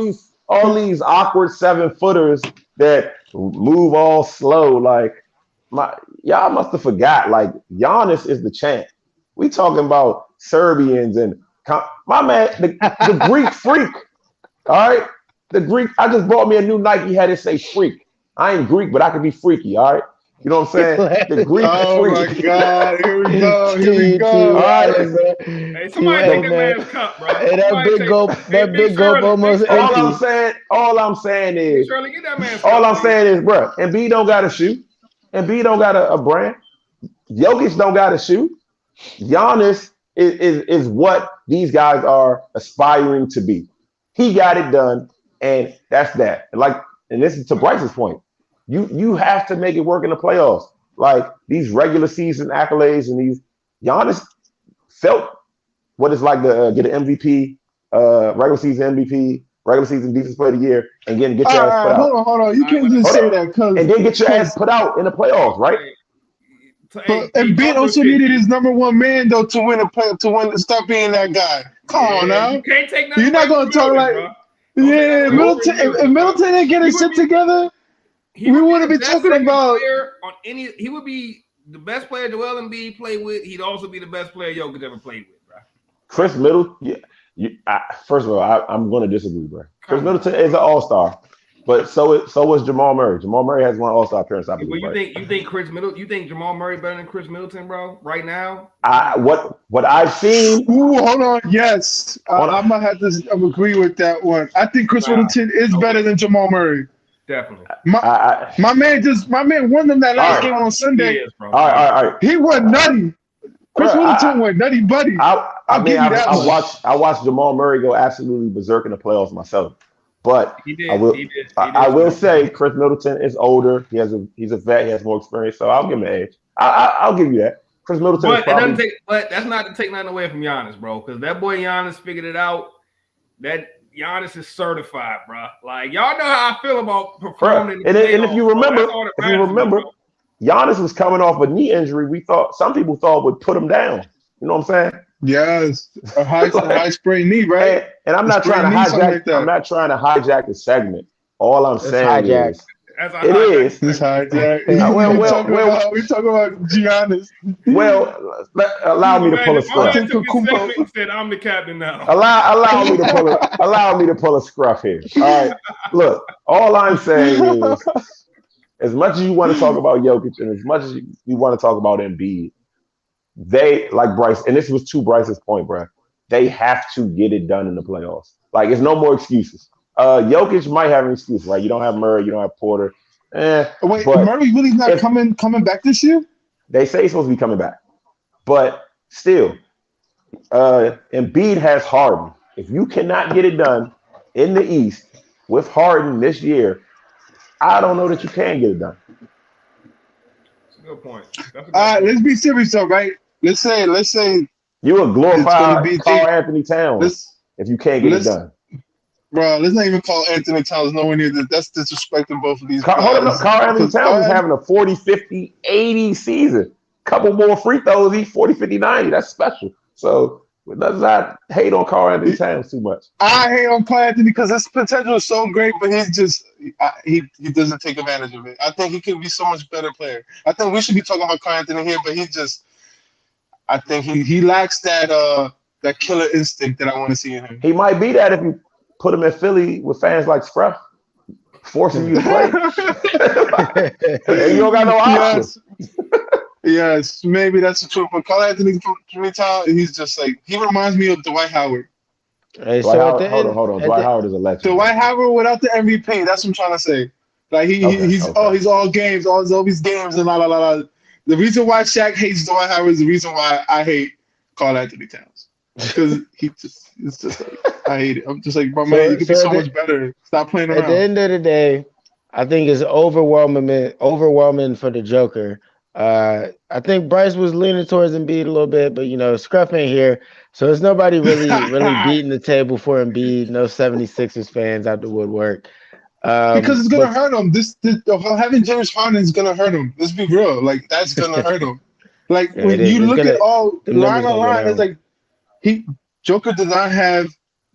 these awkward 7-footers that move all slow. Like y'all must have forgot. Like, Giannis is the champ. We talking about Serbians and my man, the Greek freak. All right, the Greek. I just bought me a new Nike hat that say freak. I ain't Greek, but I can be freaky. All right. You know what I'm saying? The Greek Oh freak. my God! Here we go. Here we go. All right. Hey, somebody take that man's cup, bro. Hey, that big gulp almost All I'm empty. saying is, Shirley, get that man's all cup, I'm saying is, bro, Embiid don't got to shoot. Embiid don't got a brand. Jokic don't got to shoot. Giannis is what these guys are aspiring to be. He got it done, and that's that. And this is to Bryce's point. You have to make it work in the playoffs. Like these regular season accolades and these Giannis felt what it's like to get an MVP, regular season MVP, regular season defense player of the year, and get your ass put out. Hold on. You can't just say that because and then get your ass put out in the playoffs, right? But Embiid also needed his number one man though to win to stop being that guy. Come on now. You can't take nothing. You're not gonna talk like Middleton. If Middleton didn't get his shit together, we wouldn't be talking about. He would be the best player Joel Embiid played with. He'd also be the best player Jokic ever played with, bro. Chris Middleton. First of all, I'm going to disagree, bro. Chris Middleton is an all-star, but so was Jamal Murray. Jamal Murray has one all-star appearance. I believe. But you think Chris Middleton? You think Jamal Murray better than Chris Middleton, bro? Right now? What I've seen. Ooh, hold on. Yes, I'm gonna have to agree with that one. I think Chris Middleton is better than Jamal Murray. Definitely. My man won them that last game on Sunday. All right. He went nutty. Chris Middleton went nutty, buddy. I watched Jamal Murray go absolutely berserk in the playoffs myself. But I will say Chris Middleton is older. He's a vet. He has more experience. So I'll give him an edge. I'll give you that. Chris Middleton. But that's not to take nothing away from Giannis, bro. Because that boy Giannis figured it out. That Giannis is certified, bro. Like y'all know how I feel about performing. And if you remember, Giannis was coming off a knee injury. Some people thought would put him down. You know what I'm saying? Yes, a high sprained knee, right? And I'm not trying to hijack. I'm not trying to hijack the segment. All I'm saying is it is. It's hijack. We talking about Giannis. Well, allow me to pull a scruff. He said, "I'm the captain now." Allow me to pull a scruff here. All right. Look, all I'm saying is, as much as you want to talk about Jokic and as much as you want to talk about Embiid, they, like Bryce, and this was to Bryce's point, bro, they have to get it done in the playoffs. Like, it's no more excuses. Jokic might have an excuse, right? You don't have Murray, you don't have Porter. Wait, Murray really not coming back this year? They say he's supposed to be coming back. But still, Embiid has Harden. If you cannot get it done in the East with Harden this year, I don't know that you can get it done. That's a good point. Let's be serious though, right? Let's say you a glorified Carl Anthony Towns if you can't get it done. Bro, let's not even call Anthony Towns nowhere near that. That's disrespecting both of these guys. Hold on, Carl Anthony Towns is having a 40, 50, 80 season. Couple more free throws, he's 40, 50, 90. That's special. So let's not hate on Carl Anthony Towns too much. I hate on Carl Anthony because his potential is so great, but he's just he doesn't take advantage of it. I think he could be so much better player. I think we should be talking about Carl Anthony here, but I think he lacks that killer instinct that I want to see in him. He might be that if you put him in Philly with fans like Scruff, forcing you to play. And you don't got no options. Yes, maybe that's the truth. But Carl Anthony Towns, he's just like, he reminds me of Dwight Howard. Hey, hold on. Dwight Howard is a legend. Dwight Howard without the MVP. That's what I'm trying to say. Like he's all games, all these games and la la la la. The reason why Shaq hates Dwight Howard is the reason why I hate Carl Anthony Towns. Because it's just like, I hate it. I'm just like, bro, man, you could be so much better. Stop playing around. At the end of the day, I think it's overwhelming for the Joker. I think Bryce was leaning towards Embiid a little bit, but Scruff ain't here, so there's nobody really beating the table for Embiid. No 76ers fans out the woodwork. Because it's gonna hurt him. This having James Harden is gonna hurt him. Let's be real. Like that's gonna hurt him. Like when you look at all line on line, it's like Joker does not have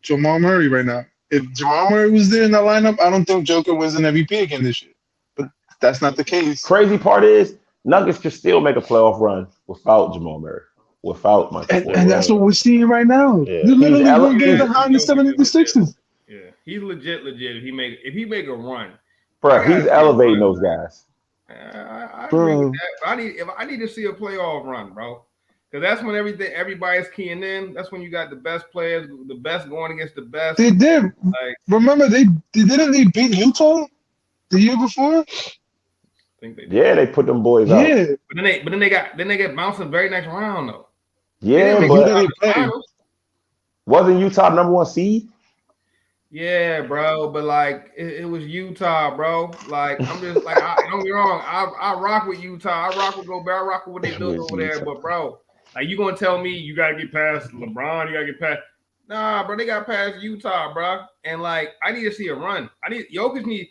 Jamal Murray right now. If Jamal Murray was there in the lineup, I don't think Joker was an MVP again this year. But that's not the case. Crazy part is Nuggets can still make a playoff run without Jamal Murray, without Michael. And that's what we're seeing right now. Yeah. They're literally one game behind the 76ers. Yeah, he's legit. If he make a run, bro, he's elevating those guys. I agree with that. I need to see a playoff run, bro. Because that's when everybody's keying in. That's when you got the best players, the best going against the best. They did. Like, remember didn't they beat Utah the year before? I think they did. Yeah, they put them boys out. Yeah. But then they get bounced in the very next round though. Yeah, but wasn't Utah number 1 seed? Yeah, bro, but like it was Utah, bro. Like I'm just like don't get me wrong, I rock with Utah, I rock with Gobert, I rock with what they built over there. But bro, like you gonna tell me you gotta get past LeBron, you gotta get past bro, they got past Utah, bro. And like I need to see a run. Jokic need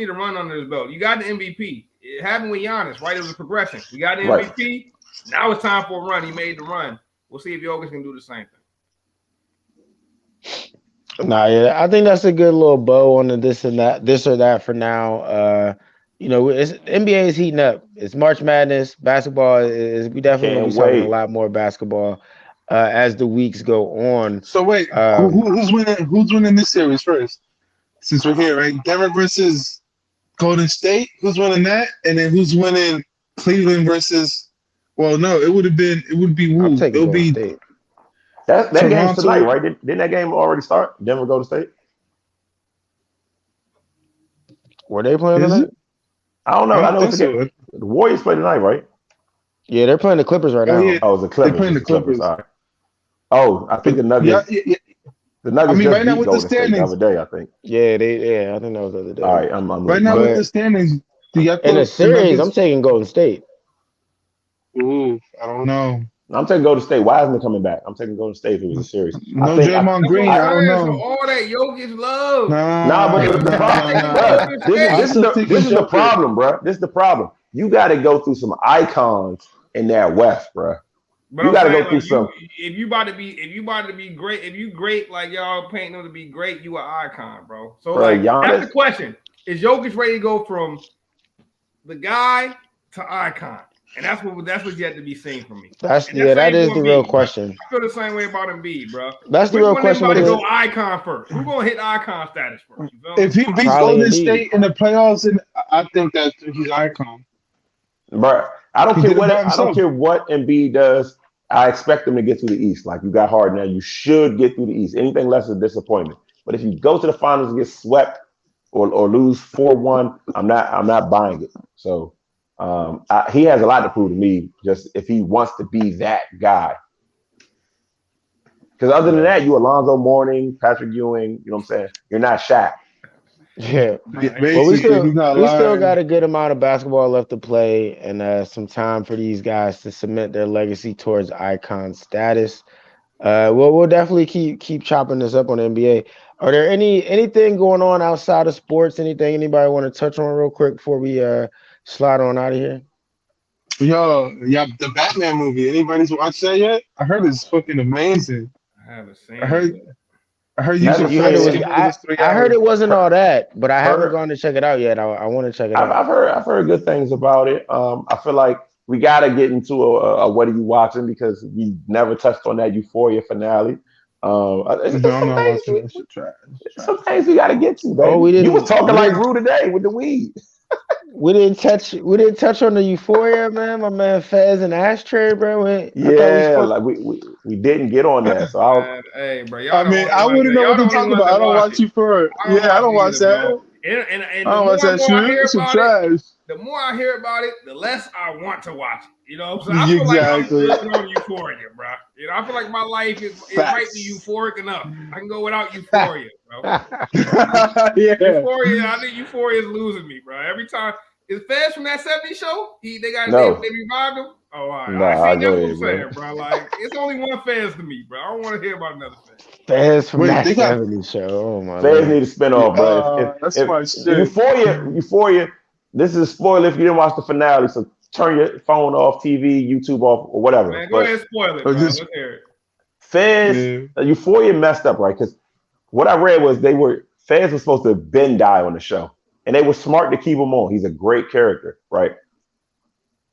a run under his belt. You got the MVP. It happened with Giannis, right? It was a progression. We got the MVP. Right. Now it's time for a run. He made the run. We'll see if Jokic can do the same thing. Nah, yeah, I think that's a good little bow on the this or that for now. NBA is heating up. It's March Madness. Basketball is we definitely gonna be talking a lot more basketball as the weeks go on. So wait, who's winning? Who's winning this series first? Since we're here, right? Denver versus Golden State. Who's winning that? And then who's winning Cleveland versus? Well, no, it would be Woo. It would be. State. That game's tonight, right? Didn't that game already start? Denver Golden State? Were they playing tonight? I don't know. I know it's the Warriors play tonight, right? Yeah, they're playing the Clippers right now. Yeah. Oh, it's the Clippers. They're playing the Clippers. All right. Oh, I think the Nuggets. Yeah. The Nuggets just right now beat with Golden the standings. State the other day, I think. Yeah, I think that was the other day. All right, I'm right now with the standings. In the series, I'm taking Golden State. Ooh, I don't know. I'm taking Golden State. Why isn't it coming back? I'm taking Golden State if it was a series. No Draymond Green. I don't know. All that Jokic love. But this is the problem, bro. This is the problem. You got to go through some icons in that West, bro. But you got to go through some. If you about to be great, if you great like y'all painting them to be great, you an icon, bro. So that's the question: is Jokic ready to go from the guy to icon? And that's what yet to be seen from me. That is the real question. I feel the same way about Embiid, bro. That's the real question. We're going to go icon first. We're going to hit icon status first. If he beats Golden State in the playoffs, I think that he's icon. But I don't care what Embiid does. I expect him to get through the East. Like you got hard now, you should get through the East. Anything less is a disappointment. But if you go to the finals and get swept or lose 4-1, I'm not buying it. So. He has a lot to prove to me, just if he wants to be that guy. Because other than that, you Alonzo Mourning, Patrick Ewing, you know what I'm saying? You're not Shaq. Yeah. Well, we still got a good amount of basketball left to play and some time for these guys to cement their legacy towards icon status. We'll definitely keep chopping this up on the NBA. Are there anything going on outside of sports? Anything anybody want to touch on real quick before we slide on out of here? Yo, the Batman movie. Anybody's watched that yet? I heard it's fucking amazing. I haven't seen I heard I heard it wasn't all that, but I haven't gone to check it out yet. I want to check it out. I've heard good things about it. I feel like we got to get into a what are you watching, because we never touched on that Euphoria finale. Some things we got to get to, baby. You was talking like Rue today with the weed. We didn't touch on the Euphoria, man. My man Fez and Ashtray, bro. We didn't get on that. So hey, bro. I wouldn't know what you're talking about. I don't watch Euphoria. I don't watch that. And I don't watch that shit. It's trash. The more I hear about it, the less I want to watch it. You know, so I feel like I'm living on Euphoria, bro. You know, I feel like my life it might be euphoric enough. I can go without Euphoria, bro. Euphoria, I think Euphoria is losing me, bro. Every time is Fez from that 70s show? They revived him. Oh, all right. Nah, that's what I'm saying, bro. Like it's only one Fez to me, bro. I don't want to hear about another Fez. Fez from that 70s show. Oh my Fez need a spinoff, bro. That's my shit. Euphoria. This is a spoiler if you didn't watch the finale. So turn your phone off, TV, YouTube off, or whatever. Man, go ahead and spoil it, bro. Let's hear it. Fez, Euphoria messed up, right? Because what I read was Fez was supposed to Ben die on the show. And they were smart to keep him on. He's a great character, right?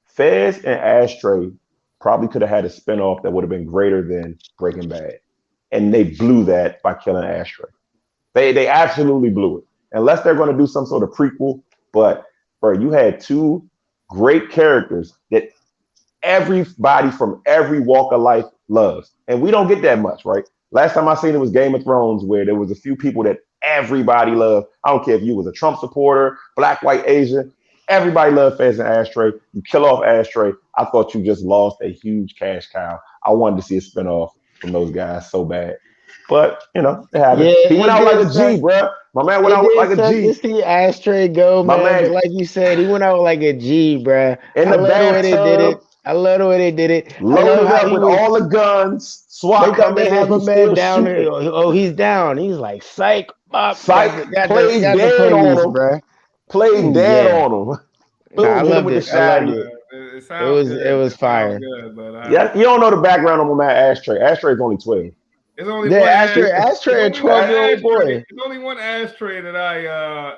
Fez and Ashtray probably could have had a spinoff that would have been greater than Breaking Bad. And they blew that by killing Ashtray. They absolutely blew it. Unless they're going to do some sort of prequel. But, bro, you had two great characters that everybody from every walk of life loves. And we don't get that much, right? Last time I seen it was Game of Thrones, where there was a few people that everybody loved. I don't care if you was a Trump supporter, black, white, Asian. Everybody loved Fez and Ashtray. You kill off Ashtray, I thought you just lost a huge cash cow. I wanted to see a spinoff from those guys so bad. But, you know, it happened. Yeah, He went out like a G, bro. My man went out like a G. You see Ashtray go, My man. man- Like you said, he went out like a G, bro. In the bathtub, I love the way they did it. loaded up with all the guns. They SWAT thought coming they in. have He a still man down shooting. there. Oh, he's down. He's like, psych, up. Psych, got played the dead police, on him. bro. Played dead Yeah. on him. Nah, I Boom, hit him loved with it. the I loved shotty. it. It sounds good. It was fire. Good, but Yeah, you don't know the background on my Ashtray. Ashtray's only 12. it's only Yeah, one Ashtray, a 12-year-old boy. There's only one Ashtray that I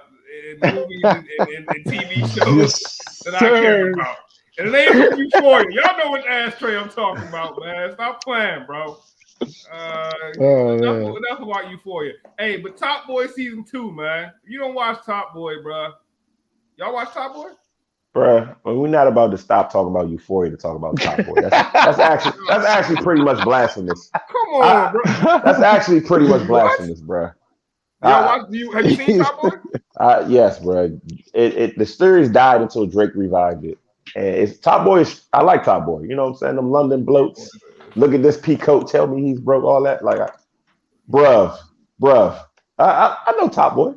in movies and TV shows that I care about. And it ain't from Euphoria. Y'all know what Ashtray I'm talking about, man. Stop playing, bro. Enough about Euphoria. Hey, but Top Boy season 2, man. You don't watch Top Boy, bro. Y'all watch Top Boy? Bruh, we're not about to stop talking about Euphoria to talk about Top Boy. That's actually pretty much blasphemous. Come on, bro. That's actually pretty much blasphemous, bruh. Have you seen Top Boy? Yes, bruh. The series died until Drake revived it. And it's Top Boy. I like Top Boy. You know what I'm saying? Them London bloats. Look at this peacoat. Tell me he's broke. All that. Like, bruh. I know Top Boy.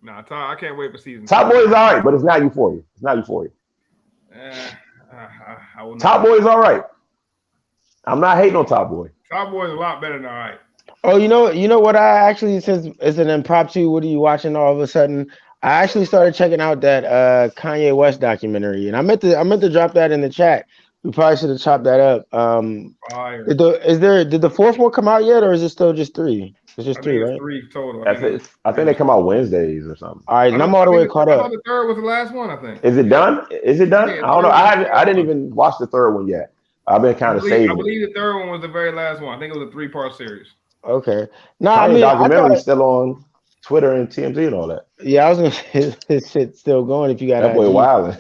Nah, I can't wait for season 2. Top Boy is all right, but it's not Euphoria. Top Boy is all right. I'm not hating on Top Boy. Top Boy is a lot better than all right. Oh, you know what? I actually, since it's an impromptu, what are you watching all of a sudden? I actually started checking out that Kanye West documentary, and I meant to drop that in the chat. We probably should have chopped that up. Did the fourth one come out yet, or is it still just 3? It's just 3, right? 3 total. I think they come out Wednesdays or something. All right, and I'm all the way caught I up. thought the third was the last one, I think. Is it done? Yeah, I don't know. I didn't even watch the third one yet. I've been kind of saving. I believe the third one was the very last one. I think it was a 3-part series. Okay. No, I mean, documentary's still on Twitter and TMZ and all that. Yeah, I was gonna say his shit's still going if you got that boy wilding.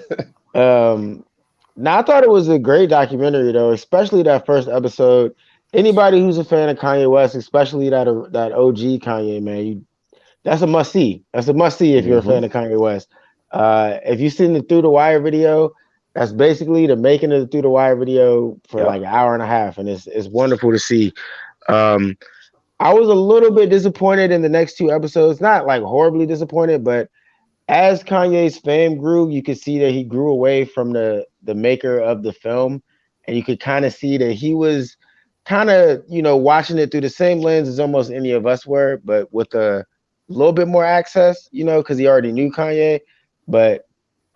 Now I thought it was a great documentary though, especially that first episode. Anybody who's a fan of Kanye West, especially that OG Kanye, man, that's a must see. That's a must see if you're a fan of Kanye West. If you've seen the Through the Wire video, that's basically the making of the Through the Wire video for like an hour and a half, and it's wonderful to see. I was a little bit disappointed in the next 2 episodes, not like horribly disappointed, but as Kanye's fame grew, you could see that he grew away from the maker of the film, and you could kind of see that he was kind of, watching it through the same lens as almost any of us were, but with a little bit more access, because he already knew Kanye. But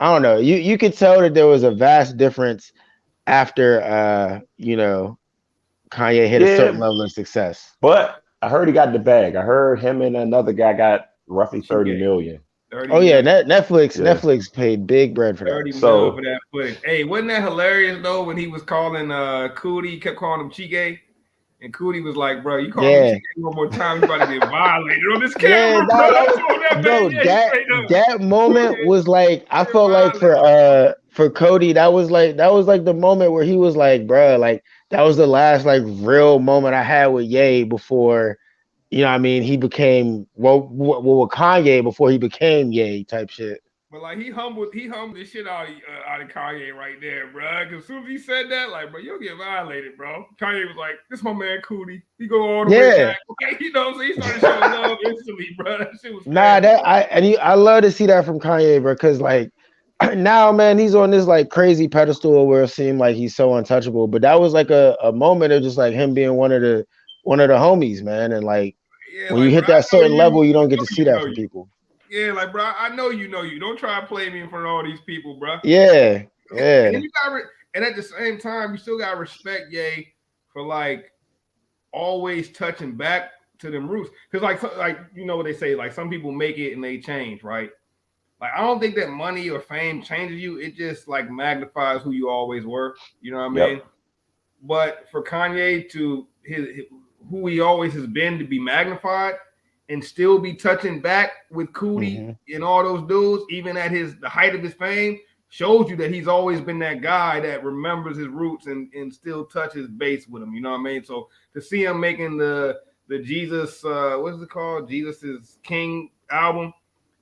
I don't know, you could tell that there was a vast difference after, Kanye hit a certain level of success. But I heard he got the bag. I heard him and another guy got roughly 30 million. Netflix paid big bread for that. 30 million for that footage. Hey, wasn't that hilarious though when he was calling Cootie, kept calling him Chige, and Cootie was like, "Bro, you call me Chige one more time, you about to get violated on this camera." That moment was like, I felt like for Cody, that was like the moment where he was like, "Bro, like that was the last like real moment I had with Ye before." He became with Kanye before he became Ye type shit. But like he humbled the shit out of Kanye right there, bro. Because as soon as he said that, like, bro, you'll get violated, bro. Kanye was like, "This my man Cootie. He go all the way back." Okay, so he started showing love instantly, bro. That shit was I love to see that from Kanye, bro. Because like now, man, he's on this like crazy pedestal where it seemed like he's so untouchable. But that was like a moment of just like him being one of the homies, man, and like. When you hit that certain level, you don't get to see that from people. Yeah, like, bro, I know you know you. Don't try to play me in front of all these people, bro. Yeah. And at the same time, you still gotta respect Ye for like always touching back to them roots. Because like you know what they say, like some people make it and they change, right? Like I don't think that money or fame changes you. It just like magnifies who you always were. You know what I mean? But for Kanye to who he always has been to be magnified and still be touching back with Cootie and all those dudes, even at the height of his fame, shows you that he's always been that guy that remembers his roots and still touches base with him. You know what I mean? So to see him making the Jesus, what is it called? Jesus is King album,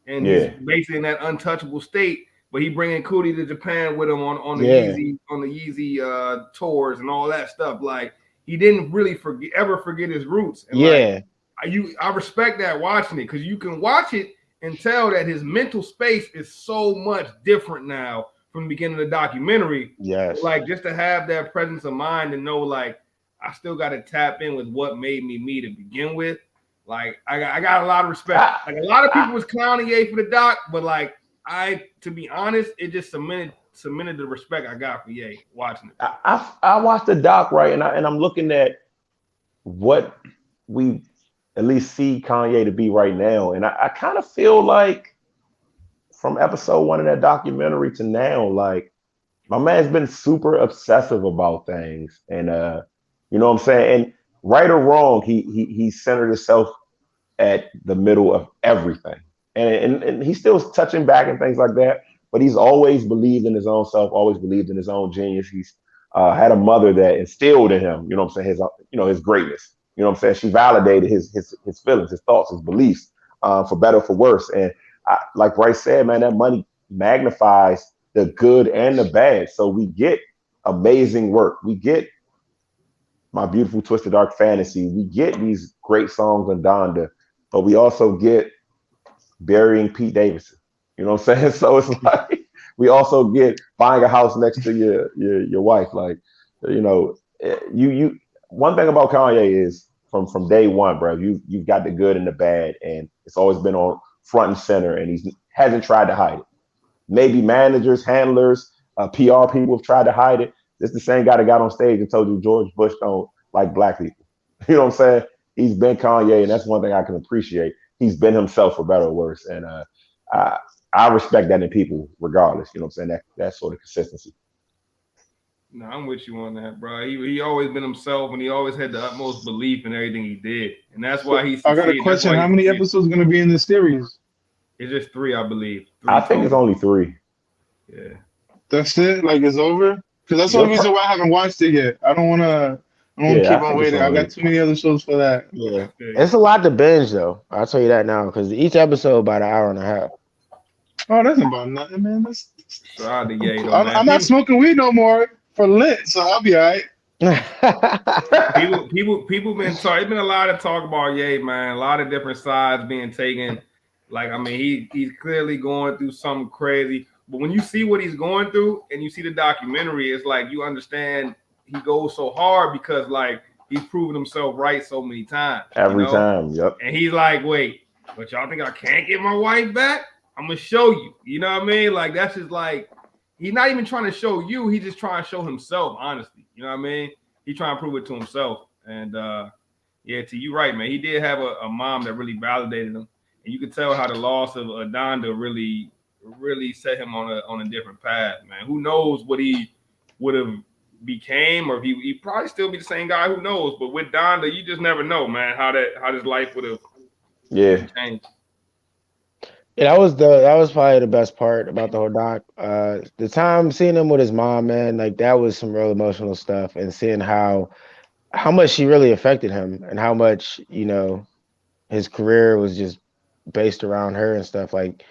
and he's basically in that untouchable state. But he bringing Cootie to Japan with him on the Yeezy tours and all that stuff. Like he didn't really ever forget his roots. And I respect that watching it, because you can watch it and tell that his mental space is so much different now from the beginning of the documentary. Yes. Like just to have that presence of mind and know, like, I still got to tap in with what made me me to begin with. Like I got a lot of respect. Like a lot of people was clowning Ye for the doc, but like to be honest, it just cemented the respect I got for Ye watching it. I watched the doc, right, and I'm looking at what we at least see Kanye to be right now, and I kind of feel like from episode 1 of that documentary to now, like my man's been super obsessive about things, and you know what I'm saying, and right or wrong, he centered himself at the middle of everything. And he's still touching back and things like that, but he's always believed in his own self, always believed in his own genius. He's had a mother that instilled in him, you know what I'm saying, his greatness. You know what I'm saying? She validated his feelings, his thoughts, his beliefs, for better or for worse. And like Bryce said, man, that money magnifies the good and the bad. So we get amazing work. We get My Beautiful Twisted Dark Fantasy. We get these great songs on Donda, but we also get burying Pete Davidson. You know what I'm saying? So it's like we also get buying a house next to your wife. Like, you know, you one thing about Kanye is from day one, bro, you've got the good and the bad, and it's always been on front and center, and he hasn't tried to hide it. Maybe managers, handlers, PR people have tried to hide it. It's the same guy that got on stage and told you George Bush don't like black people. You know what I'm saying? He's been Kanye, and that's one thing I can appreciate. He's been himself, for better or worse, and I respect that in people regardless. You know what I'm saying? That sort of consistency. No, I'm with you on that, bro. He always been himself, and he always had the utmost belief in everything he did, and that's why he succeeded. I got a question. How many episodes going to be in this series? It's just 3, I believe. 3 I think it's only 3. Yeah. That's it? Like it's over? Because that's the only reason why I haven't watched it yet. I don't want to keep on waiting. I got too many other shows for that. Yeah. It's a lot to binge, though. I'll tell you that now, because each episode about an hour and a half. Oh, that's about nothing, man. I'm not smoking weed no more for lit, so I'll be all right. people been talking. It's been a lot of talk about Ye, man. A lot of different sides being taken. Like, I mean, he's clearly going through something crazy. But when you see what he's going through and you see the documentary, it's like you understand he goes so hard because, like, he's proven himself right so many times. Every time, yep. And he's like, wait, but y'all think I can't get my wife back? I'm going to show you. You know what I mean? Like, that's just like, he's not even trying to show you. He's just trying to show himself, honestly. You know what I mean? He's trying to prove it to himself. And, yeah, you right, man. He did have a mom that really validated him. And you could tell how the loss of Donda really set him on a different path, man. Who knows what he would have became, or if he probably still be the same guy. Who knows? But with Donda, you just never know, man. How his life would have changed. Yeah, that was probably the best part about the whole doc. The time seeing him with his mom, man, like that was some real emotional stuff, and seeing how much she really affected him, and how much, you know, his career was just based around her and stuff. Like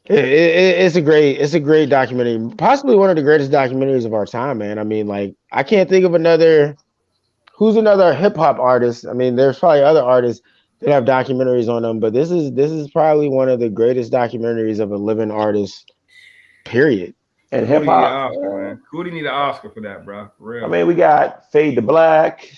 it's a great documentary, possibly one of the greatest documentaries of our time, man. I mean, like, I can't think of another hip hop artist. I mean, there's probably other artists that have documentaries on them, but this is probably one of the greatest documentaries of a living artist, period. And hip hop, Cootie need an Oscar for that, bro. For real. I mean, we got Fade to Black.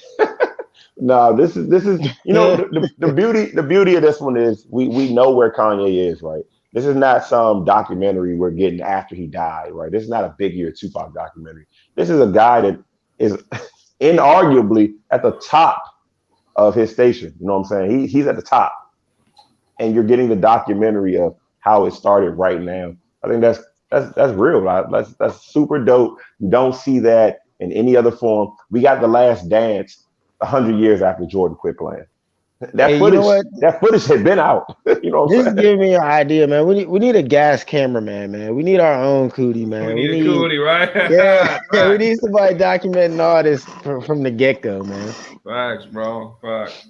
No, this is you know, the beauty of this one is we know where Kanye is, right? This is not some documentary we're getting after he died, right? This is not a Biggie or Tupac documentary. This is a guy that is inarguably at the top of his station. You know what I'm saying? He's at the top, and you're getting the documentary of how it started right now. I think that's real. Right? That's super dope. You don't see that in any other form. We got The Last Dance 100 years after Jordan quit playing. That Hey, you footage, know what? that footage had been out. You know what This I'm is saying? giving me an idea, man. We need a gas cameraman, man. We need our own cootie, man. We need a cootie, right? Yeah, we Facts. need somebody documenting all this from the get go, man. Facts, bro. Facts.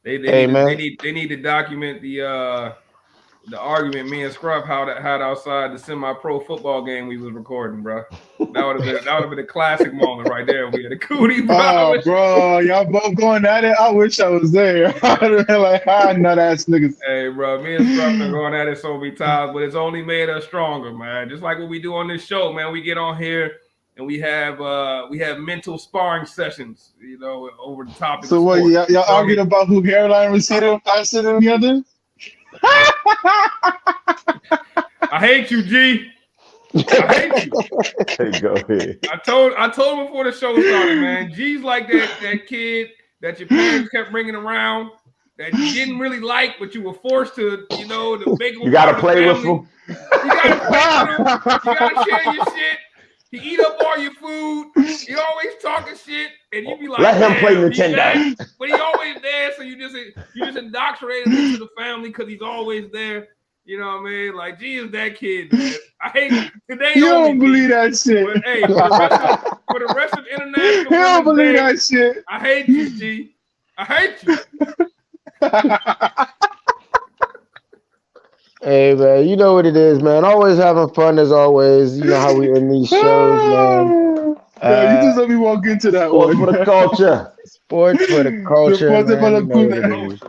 They Hey, man. need to document the argument me and Scruff had outside the semi-pro football game we was recording, bro. That would have been a classic moment right there. We had a cootie, bro. Oh, bro, y'all both going at it. I wish I was there. I'd have been like, nut ass niggas. Hey, bro, me and Scruff been going at it so many times, but it's only made us stronger, man. Just like what we do on this show, man. We get on here and we have mental sparring sessions, you know, over the topic. So of what? sports. Y'all arguing about who hairline receiver faster than the other? I hate you, G. I hate you. Hey, go ahead. I told him before the show started, man. G's like that kid that your parents kept bringing around that you didn't really like, but you were forced to, you know, to make him. You gotta play with him. You gotta play with him. You gotta share your shit. He eat up all your food. He always talking shit, and you be like, let him play Nintendo. But he always there, so you just indoctrinated him to the family because he's always there. You know what I mean? Like, G is that kid, man. I hate it. Today. You don't believe that shit. But, hey, for the rest of international, You don't believe that shit. I hate you, G. I hate you. Hey, man, you know what it is, man. Always having fun as always. You know how we end these shows, man. You just let me walk into that Sports one. for the culture. Sports for the culture, Sports for man. the You know what culture. it is.